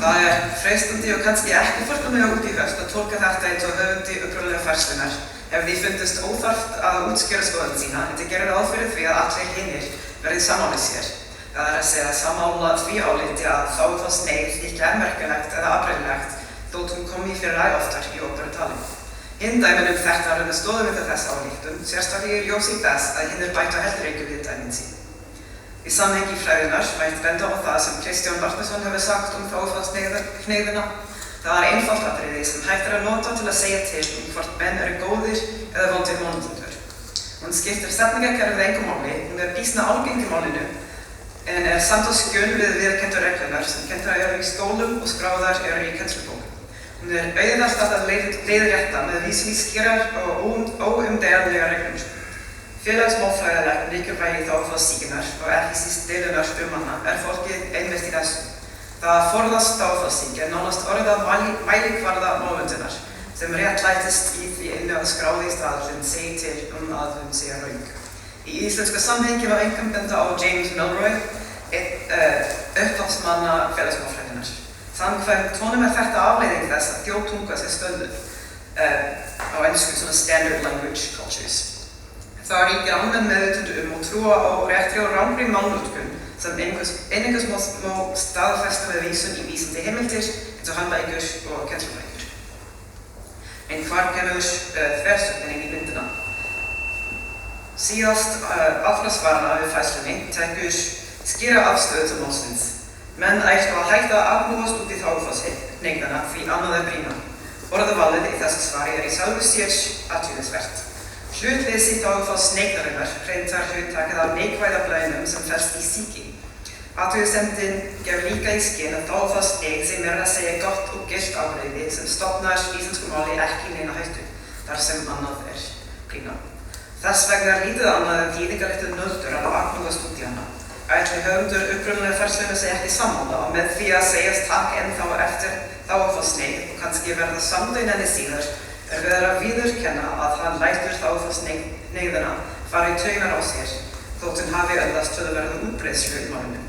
Það freistandi og kannski ekki fullkomlega út í höft að tólka þetta eins og höfundi upprunalega færslunar ef því fundist óþarft að útskýra skoðun sína, en það gerir ráð fyrir því að allir hinir verði sammála sér. Það að segja sammála því áliti að dáðfallssneið líklega merkilegt eða afbrigðilegt þótt hún komi fyrir oftar í opinberu tali. Hinn dæmin þetta er stoðmynda þess álíktun, sérstaklega í ljósi þess að hinnir bæta heldur ekki við dæmin sín. Í samhengi fræðunar mætti benda á það sem Kristján Bartnesson hefur sagt dáðfallshneigðina. Það er einfalt atriði sem hægt að nota til að segja til hvort menn eru góðir eða vondir málnotendur. Hún skiptir setningakerfið engu máli, hún býsna algeng í málinu en samt á skjön við viðurkenndu reglurnar sem kenndar eru í skólum og skráðar eru í kennslubókum. Hún auðvelt að leiðrétta með vísun í skýrar og óumdeilanlegar reglur. Félagsmálfræðilegt mikilvægi þágufallssýkingar og ekki síst deilurnar hana fólkið einmitt í þessu. Það að forðast þágufallssýki nánast orðað mælikvarða málvöndunar sem réttlætist í því einu að skráði staðurinn segi til að hún sé röng. Í íslenska samhengi má einkum benda á James Milroy, upphafsmanna félagsmálfræðinnar. Samkvæmt honum þetta afleiðing þess að þjóðtunga sé stöðuð á ensku svona standard language cultures. Það ríkir almenn meðvitund og trúa á réttri og rangri málnotkun sem einungis má staðfesta með vísun í vísindi heimildir eins og handbækur og kennslubækur. En hvar kemur þversögnin í myndina? Síðast allra svarana við fæslunni tekur skýra afstöðu til málsins. Menn ættu að hætta að agnúast út í þágufallshneigðina því annað brýna. Orðavalið í þessu svari í sjálfu sér athyglisvert. Hlutleysi þágufallshneigðarinnar reyndar hugtakið af neikvæða blæðinum sem felst í sýki. Athugasemdin gefur líka í skyn að þágufallshneigð sem að segja gott og gilt afbrigði sem stofnar íslensku máli ekki neina hættu, þar sem annað brýna. Þess vegna lítið annað en þýðingarlítið nöldur að agnúast út í hana. Ætli höfundur upprunalega færslunum sig ekki sammála og með því að segjast takk ennþá eftir þágufallshneigð og kannski verða samdögn henni síðar verið að viðurkenna að hann lætur þágufallshneigðina fara í taugar á sér þótt hún hafi öðlast töluverða útbreiðslu í málinu.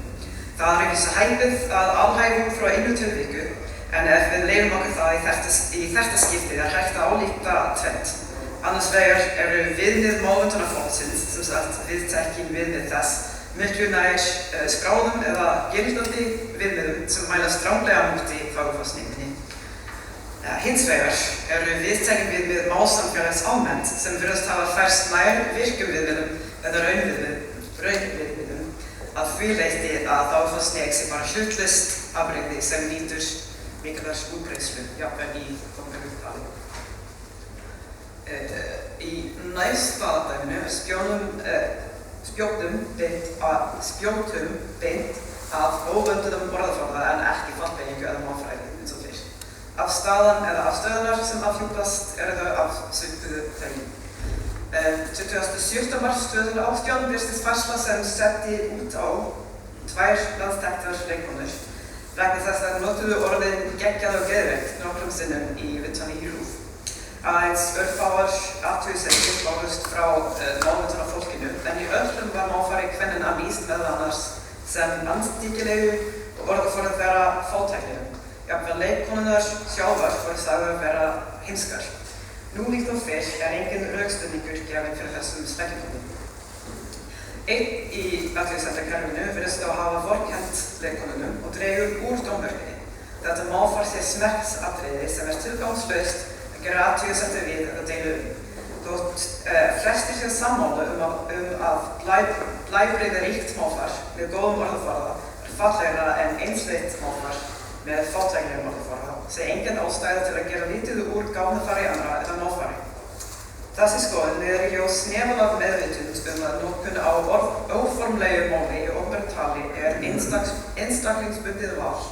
Það er vísa hæpið að alhæfum frá einu tilviku en ef við leyfum okkur það í þetta skiptið hægt að álíta tvennt. Annars vegar eru viðmið málvöndunarfólksins sem sagt viðtekkin viðmið þess miklu nær skráðum eða gildandi viðmiðum sem mæla stranglega móti þágufallshneigðinni. Hins vegar eru viðtekin viðmið málsamfélags almennt sem virðast hafa færst nær virkum viðmiðum eða raunviðmiðum að því leyti að þágufallshneigð sé bara hlutlaust afbrigði sem nýtur mikilvægs útbreiðslu, jafnvel í konunglegum tali. Í næsta dæminu spjótum beint að óvönduðum orðaforða en ekki fallbeigingu eða málfræði eins og fyrr. Afstaðan eða afstöðunar sem afhjúpast eru þau af svipuðu tagi. 27. mars 2018 birtist færsla sem setti út á 2 landsþekktar leikkonur vegna þess að notuðu orðin geggjað og geðveikt nokkrum sinnum í viðtali í RÚV. Aðeins örfáar athugasemdir bárust frá málvöndunarfólkinu en í öllum var málfari kvennanna lýst meðal annars sem andstyggilegu og orðaforðið vera fátæklegum. Jafnvel leikkonurnar sjálfar voru sagðar vera heimskar. Nú líkt og fyrr engin rökstuðningur gefinn fyrir þessum sleggingum. Einn í athugasemdakerfinu virðist að hafa vorkennt leikkonunum og dregur úr dómverkunni. Þetta málfar sé smekksatriði sem tilgangslaust að gera athugasemdir við þetta deilu. Þótt flestir séu sammála að blæbrigði ríkt málfar með góðum orðaforða fallegra en einsleitt málfar með fátæklegum orðaforða sé engin ástæða til að gera lítið úr gáfnafari annarra eða málfari. Þessi skoðun leiðir í ljós nefalega meðvitund að notkun á óformlegu máli í opinberu tali einstaklingsbundið val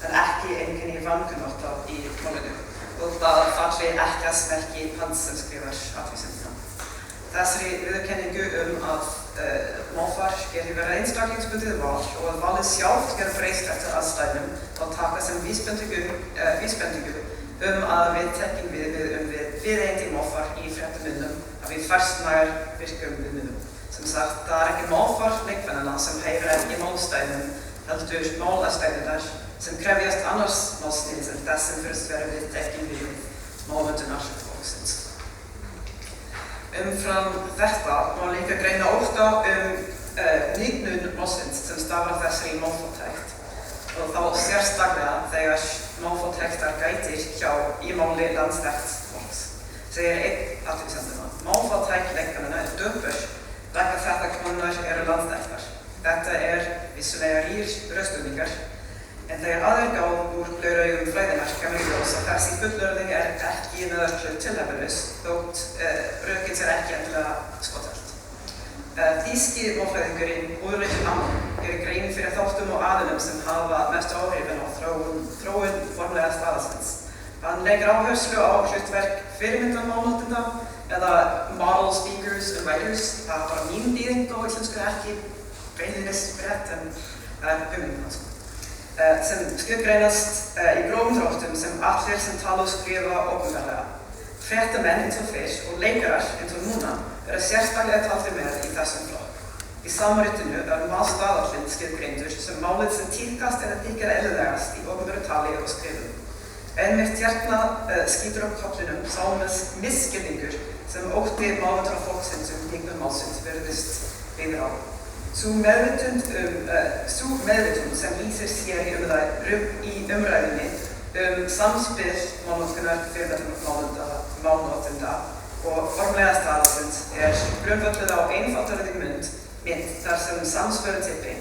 en ekki einkenni vankunnátta í málinu og það falli ekki að smerki hans sem skrifar athugasemdina. Þessari viðurkenningu að málfar geti verið einstaklingsbundið val og að valið sjálft gera breyst eftir aðstæðum og taka sem vísbendingu að viðtekking viðeigandi málfar í fréttamyndum að við færst nær virkum viðmiðum. Sem sagt, það er ekki málfar leikmennanna sem heyra ekki málstæðum heldur málaðstæðirnar sem krefjast annars málsniðs en þess sem fyrst verið viðtekking við málvöndunarfólksins. Umfram þetta má líka greina ótta nýgnun málsins sem stafar af þessari málfátækt og þá sérstaklega þegar málfátæktar gætir hjá í máli landsþekkt fólks. Segir einn athugasemdina, málfátæk leikmennanna döpur vegna þetta konurnar eru landsþekktar. Þetta vissulega rökstuðningar en þegar aðrir gáð úr blöðraugum fræðinnar kemur í ljós að þessi fullorðing ekki með öllu tilhæfulaus þótt rökin sér ekki endilega skothelt. Þýski málfræðingurinn Ulrich Ammann gerir grein fyrir þáttum og aðilum sem hafa mestu áhrifin á þróun formlega staðalsins. Hann leggur áherslu á hlutverk fyrirmyndarmálnotenda eða model speakers and writers. Það bara mín þýðing á íslensku, ekki beinlínis rétt en hugmyndin hans. Sem skilgreinast í grófum dráttum sem allir sem tala og skrifa opinberlega. Fréttamenn eins og fyrr og leikarar eins og núna verða sérstaklega taldir með í þessum flokk. Í samritinu málstaðallinn skilgreindur sem málið sem tíðkast eða þykir eðlilegast í opinberu tali og skrifum. Einmitt hérna skýtur upp kollinum sá misskilningur sem ótti málvendra fólksins hnignun málsins virðist byggður á. Sú meðvitund sem lýsir sér í umræðunni samspil málnotkunar málnotenda og formlega staðalsins grundvölluð á einfaldari mynd þar sem samspilur tippi.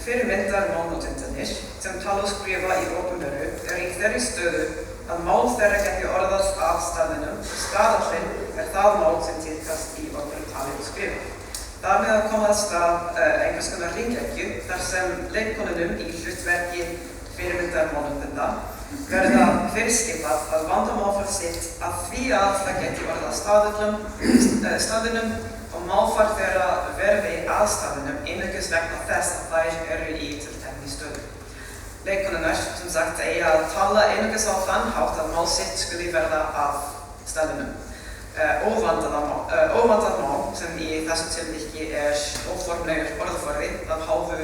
Fyrirmyndar málnotendanir sem tala og skrifa í opinberu í þeirri stöðu að mál þeirra geti orðast af staðinum og staðallinn það mál sem tíðkast í opinberu tali og skrifa. Þar með að koma að stað einhvers konar hringekju þar sem leikkonunum í hlutverki fyrirmyndar málnotenda verða fyrirskipað að vanda málfar sitt að því að það geti orðað staðinum og málfar þeirra verði að staðinum einungis vegna þess að þær eru í tiltekni stöðu. Leikkonunnar, sem sagt, eigi að tala einungis á þann hátt að mál sitt skuli verða af staðinum. Óvandað mál, sem í þessu tilviki óformlegur orðaforði af hálfu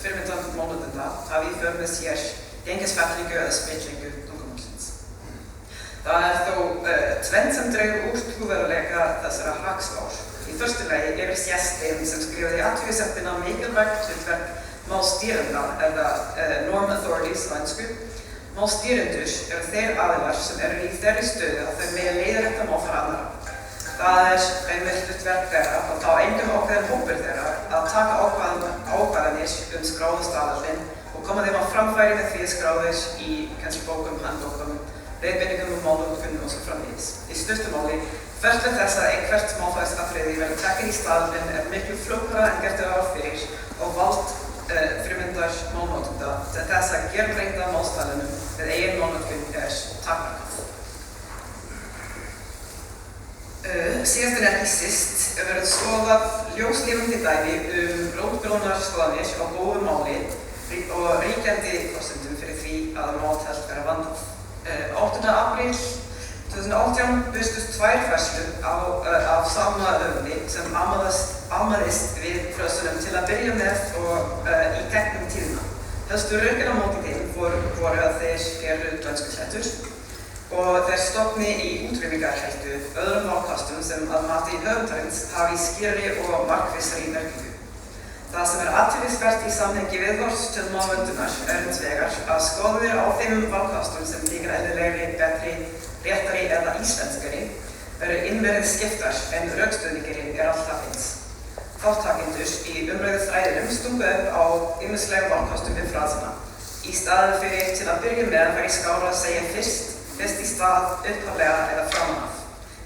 fyrirmyndar málnotenda, hafi í för með sér gengisfellingu eða spillingu tungumálsins. Það þó tvennt sem dregur úr trúverðuleika þessara hagspár. Í fyrstu lagi sést þeim sem skrifaði athugasemdina mikilvægt hlutverk málstýrenda eða norm authorities á ensku. Málstýrendur þeir aðilar sem eru í þeirri stöðu að þau megi leiðrétta málfar annarra. Það einmitt hlutverk þeirra og þá engum ákveðin hópur þeirra að taka ákvarðanir skráða staðallinn og koma þeim á framfæri með því skráðir í kannski bókum, handbókum, leiðbeiningum og málnotkun og svo framvegis. Í stuttu máli ferli þess að einhvert málfræðisatriði verður tekið í staðallinn miklu flóknara en gert ráð fyrir og vald fyrirmyndar málnotenda til þess að gerbreyta málstaðlinum við eigin málnotkun takmarkað. Síðast en ekki síst verður skoðað ljóslifandi dæmi rótgrónar skoðanir á góðu máli og ríkjandi forsendum fyrir því að mál telst vera vandað. 8. apríl 2018 birtust 2 færslur af sama höfundi sem amaðist við frösunum til að byrja með og í gegnum tíðina. Helstu rökin á móti þeim voru að þeir eru dönskuslettur og þeir stofni í útrýmingarhættu öðrum málkostum sem að mati höfundarins hafi skýrari og markvissari merkingu. Það sem athyglisvert í samhengi viðhorfs til málvöndunar hins vegar að skoðuð á þeim málkostum sem þykir eðlilegri, betri, réttari eða íslenskari innverðið skiptar en rökstuðningurinn alltaf eins. Þáttakendur í umræðuþræðinum stungu upp á ýmislegum málkostum við frasana. Í staðinn fyrir til að byrja með væri skárra að segja fyrst í stað upphaflega eða framan af.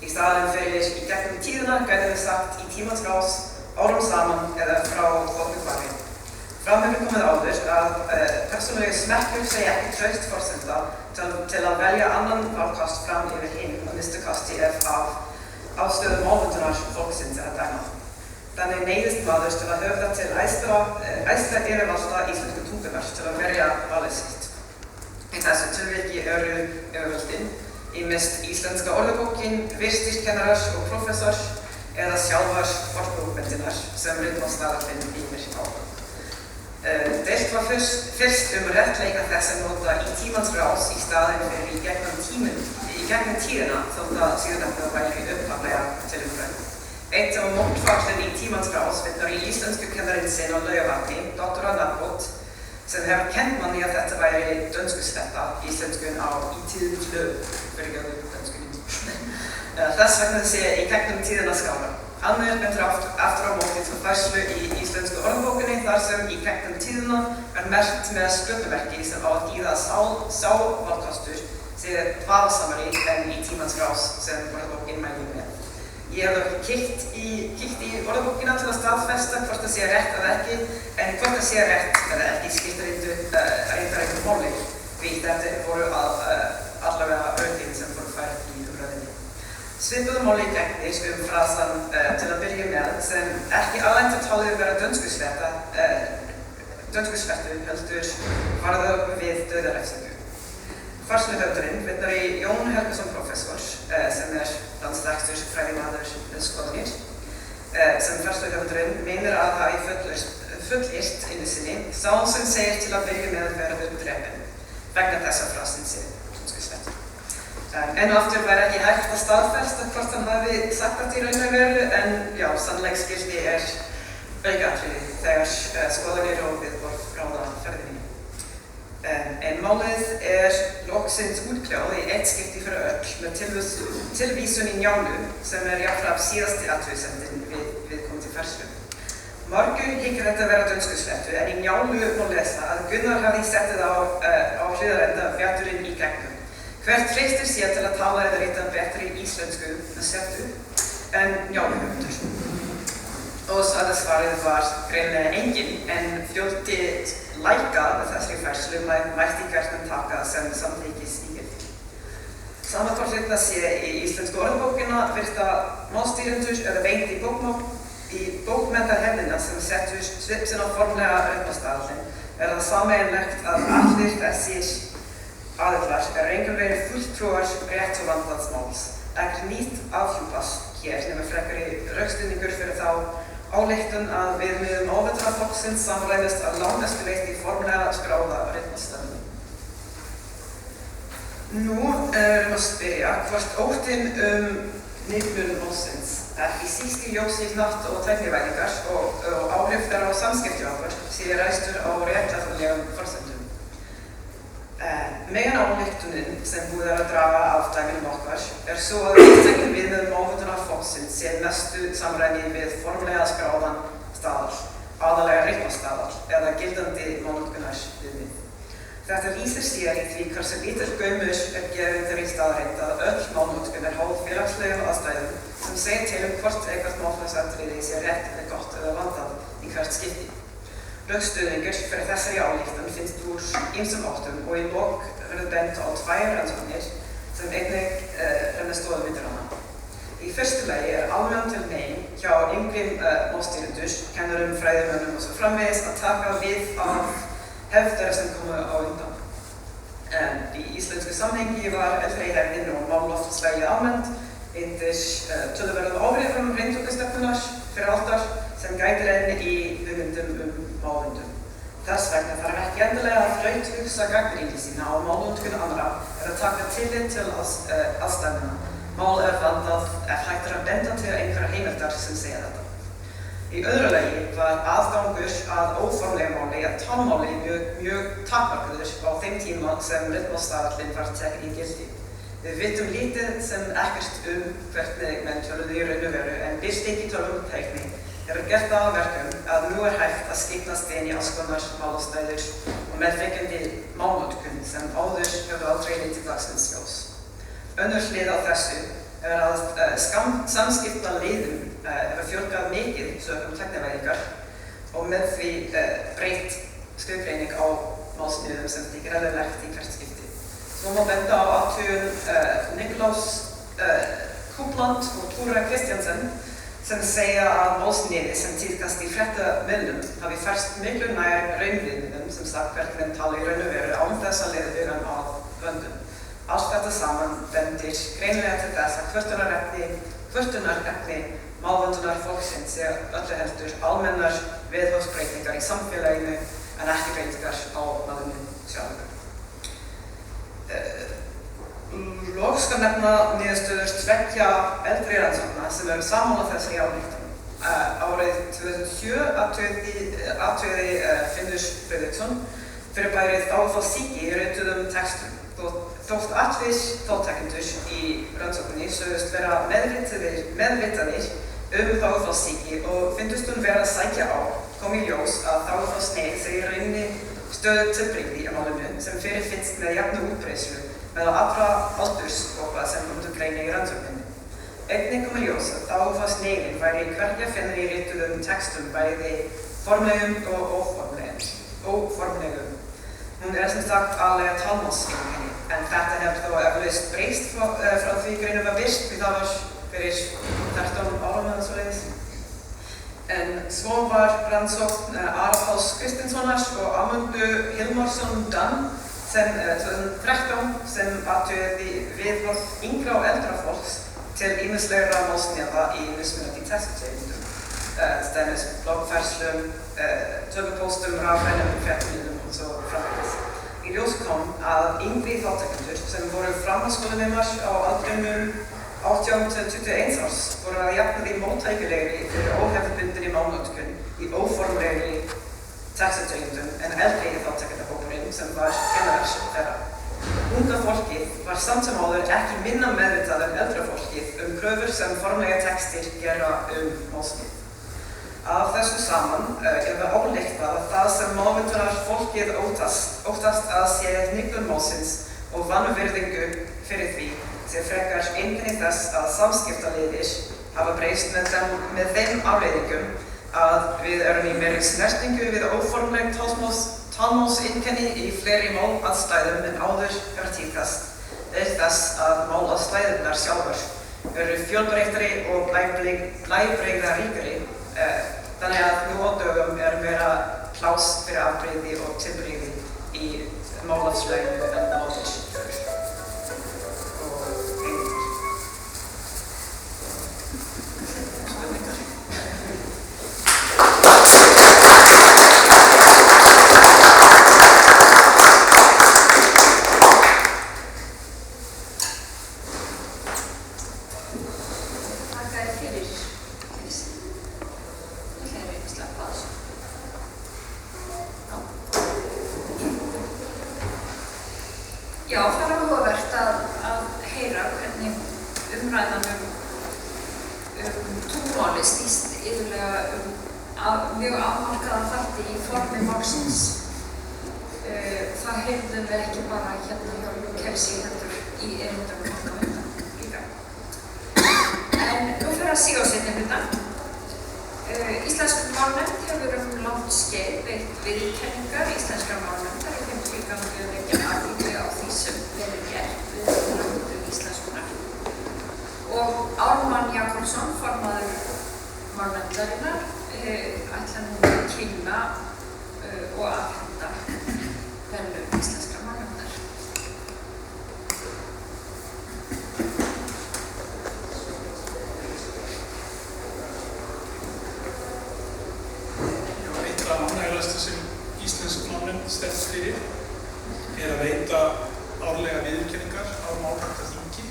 Í staðinn fyrir í gegnum tíðina gætum við sagt í tímans rás, árum saman eða frá fólki hvarfi. Fram hefur komið áður að persónulegur smekkur segja ekki traust forsenda til að velja annan valkost fram yfir hinn að minnsta kosti ef af afstöðu málvöndunar fólksins að dæma. Þannig neyðist maður til að höfða til æðsta yfirvalda íslensku tungunar til að verja valið sitt. Í þessu tilviki eru yfirvöldin ýmist íslenska orðabókin, virstískennarar og prófessor eða sjálfar fornbókmenntirnar sem ritmálsstaðallinn býr á. Deilt var fyrst réttleika þess að nota í tímans rás í staðinn fyrir í gegnum tíðina þótt að síðan eftir að væri upphaflega til umræðu. Eitt sem var mótfallinn í tímans rás vitnar í íslensku kennarinn sinn á Laugavatni, Dr. Nafbót, sem hefur kennt manni að þetta væri dönskusletta íslenskun á í tíðum lög, fyrirgefðu dönskunni. Þess vegna sé í gegnum tíðina skára. Hann bentur aftur á móti til færslu í íslensku orðabókinni þar sem í gegnum tíðina merkt með sköpumerki sem á að þýða sá valkostur sé vafasamari en í tímans rás sem orðabókin mælir með. Ég hef ekki kíkt í orðabókina til að staðfesta hvort það sé rétt eða ekki, en hvort það sé rétt eða ekki skiptir einhver máli, því þetta voru allavega rökin sem voru færð í umræðinni. Svipuðu máli gegnir frasan til að byrja með sem ekki almennt talið vera dönskusvertu heldur varða við dauðarefsingu. Farsluhöfundurinn vitnar í Jón Helgason professor sem landsþekktur fræðimaður við skoðanir sem farsluhöfundurinn meinir að hafi fullyrt einu sinni sá sem segir til að byrja með að verður drepinn vegna þess að frasinn sé dönskusvertu. Enn og aftur væri ekki hægt að staðfesta hvort hann hafi sagt þetta í raun og veru en já, sannleiksgildi aukaatriði þegar skoðanir og viðhorf ráða ferðinni. En málið loksins útkljáð í eitt skipti fyrir öll með tilvísun í Njálu sem jafnframt síðasti athugasemdin við viðkomandi færslu. Margur hyggur þetta vera dönskusvertu en í Njálu má lesa að Gunnar hafði settið á hliðarenda fjaturinn í gegnum. Hvert treystir sér til að tala eða rita betri íslensku með settu en Njáluhöfundur. Og svarið var greinilega engin en fjöldi læka með þessari færslu mætti gjarnan taka sem samþykkis í gildi. Sama hvort þetta sé í íslensku orðabókina virta málstýrendur eða beint í bókmenntahefðina sem settur svipsinn á formlega reiknastaðalinn það sameiginlegt að allir þessir aðilar engan veginn fulltrúar rétt og vandaðs máls. Ekki nýtt afhjúpast hér nema frekari rökstuðningur fyrir þá ályktun að viðmiðum ávetraflokksins samræmist að langmestu leyti formlega skráða reiknastafni. Nú að spyrja hvort óttinn niðurlun málsins ekki síst í ljósi hnatt- og tæknivæðingar og áhrif þeirra á samskipti okkar sé reistur á réttlætanlegum forsendum. Megan ályktunin sem búið að draga af dæminum okkar svo að viðtekinn viðmiðum ávetraflokksins sé mestu samræmi við formlega skráðan staðal, aðallega reiknastaðal eða gildandi málnotkunarviðmið. Þetta lýsir sér í því hversu lítill gaumur gefinn þeirri staðreynd að öll málnotkun háð félagslegum aðstæðum sem segir til hvort eitthvert málfræðsatriði sé rétt eða gott eða vandað í hvert skipti. Rökstuðningur fyrir þessari ályktun finnst úr ýmsum áttum og í lok verður bent á tvær rannsóknir sem einnig renna stoðum undir hana. Í fyrstu lagi almennt til megin hjá yngri málstýrendur, kennurum, fræðimönnum og svo framvegis að taka við af hefðar sem komu á undan. Í íslensku samhengi var eldri hefðin og málloftslægið almennt undir töluverðum áhrifum hreintúkustefnunar fyrir aldar sem gætir enn í hugmyndum málundum. Þess vegna þarf ekki endilega að þrauthugsa gagnrýni sína á málnotkun annarra eða taka tillit til aðstæðuna. Mál vandað ef hægt að benda til einhverja heimildar sem segja þetta. Í öðru lagi var aðgangur að óformlega máli eða talmáli mjög takmarkaður á þeim tíma sem ritmálsstaðallinn var tekinn í gildi. Við vitum lítið sem ekkert hvernig menn töluðu í raun og veru en birting í tölvutækni hefur gert það að verkum að nú hægt að skiptast inn í alls konar málastæður og meðfylgjandi málnotkun sem áður hefur aldrei litið dagsins ljós. Önnur hlið á þessu að samskipta leiðum hefur fjölgað mikið sökum tæknivæðingar og með því breytt skrifgreining á málsniðum sem þykir eðlilegt í hvert skipti. Svo má benda á athugun Niklaus Kupland og Tóra Kristjansen sem segja að málsniði sem tíðkast í fréttamiðlum hafi færst miklu nær raunviðmiðum sem sagt hvernig menn tala í raun og veru án þess að leiða hugann að vöndum. Allt þetta saman bendir greinilega til þess að kvörtunarefni málvöndunar fólksins sé öllu heldur almennar viðhorfsbreytingar í samfélaginu en ekki breytingar á maðurinn sjálfur. Loks skal nefna niðurstöður tveggja eldri rannsókna sem eru sammála þessari ályktun. Árið 2007 athugaði Finnur Friðriksson fyrir bærið Þágufallssýki í rituðum textum. Þótt allir þátttakendur í rannsókninni sögðust vera meðvitaðir Þágufallssýki og fyndust hún vera að sækja á kom í ljós að Þágufallssnið sé í rauninni stöðugt tilbrigði í málinu sem fyrirfinnst með jafnu útbreiðslu meðal allra aldurshópa sem greina í rannsókninni. Einnig kom í ljós að þá var sneilin væri hverja finna í rituðum textum bæði formlegum og óformlegum. Hún sem sagt alveg talmálskenni, en þetta hefur þó eflaust breyst frá því greinin var birt, því það var fyrir 13 árum eða svoleiðis. En svo var rannsókn Ara Páls Kristinssonar og Ámundu Hilmarsson Dunn sem 2013 sem athugaði viðhorf yngra og eldra fólks til ýmislegra málsnjalla í mismunandi textategundum, dæmis bloggfærslum, tökupóstum, rafrænum, fréttamíðlum og svo framvegis. Í ljós kom að yngri þátttakendur sem voru framhaldsskólanemar á aldrinum 18 til 21 árs voru að jafnaði móttækilegri fyrir óhefðbundinni málnotkun í óformlegri textategundum en eldri þáttakendahópurinn sem var kennarar þeirra. Unga fólkið var samt sem áður ekki minna meðvitað en eldra fólkið kröfur sem formlega textir gera málsnið. Af þessu saman við ályktað að það sem málvitarar fólkið óttast að sé hnignun málsins og vanvirðingu fyrir því sé frekar einkenni þess að samskiptaleiðir hafa breyst með þeim afleiðingum að við erum í meiri snertingu við óformleg talmálseinkenni í fleiri málaðstæðum en áður tíðkast, auk þess að málaðstæðurnar sjálfar eru fjölbreyttari og blæbrigðaríkari, þannig að nú á dögum meira pláss fyrir afbrigði og tilbrigði í málaðsleginu en áður. Já, það áhugavert að heyra hvernig umræðan tungumálið snýst yfirlega mjög afmarkaðan þætti í formi málsins. Það heyrðum við ekki bara hérna hjá Kelsey heldur í erindum okkar undan líka. En nú fyrir að síga á seinni hluta. Íslensk málnefnd hefur langt skeið veitt viðurkenningar íslenskrar málnefndar í þeim tilgangi að vekja athygli á því sem verið gert við framvindu íslenskunnar. Og Ármann Jakobsson, formaður málnefndarinnar, ætlar nú að kynna og afhenda verðlaun íslenskrar málnefndar. Það ánægjulegasta sem íslensk málnefnd stendur fyrir að veita árlega viðurkenningar á málræktarþingi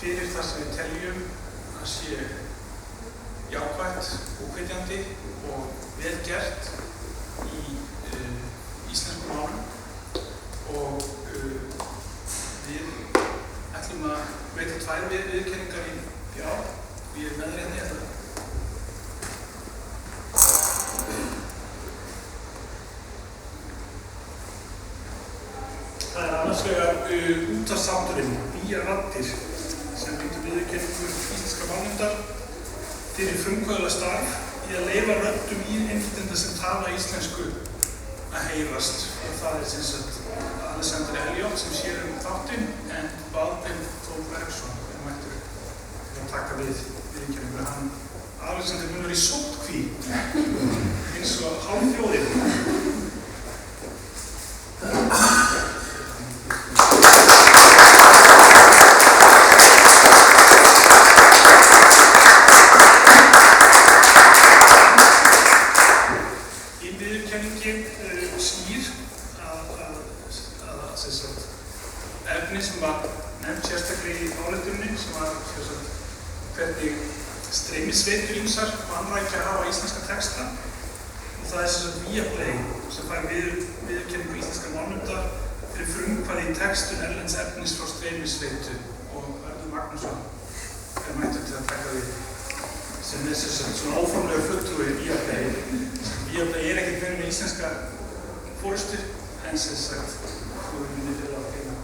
fyrir það sem við teljum að sé jákvætt og hvetjandi og vel gert í íslensku málum. Og við ætlum að veita 2 viðurkenningar í ár og ég með þér hérna. Það annars vegar útvarpsþátturinn Nýjar raddir sem hlýtur viðurkenningu íslenskrar málnefndar fyrir frumkvöðulega starf í að leyfa röddum innflytjenda sem tala íslensku að heyrast. Og það sem sagt Alexander Elliot sem sér þáttinn en Baldvin Þór Bergsson mættur að taka við viðurkenningu. Alexander mun vera í sóttkví eins og hálfþjóðin. Efni sem var nefnt sérstaklega í ályktuninni sem var hvernig streymisveitur ýmsar vanrækja að hafa íslenska texta og það Viaplay sem fær viðurkenningu íslenskrar málnefndar fyrir frumkvæði í textun erlends efnis frá streymisveitu og Hörður Magnússon mættur til að taka við sem svona óformlega fulltrúi Viaplay. Viaplay ekkert verið með íslenska forystu en sem sagt þú erum við til að finna.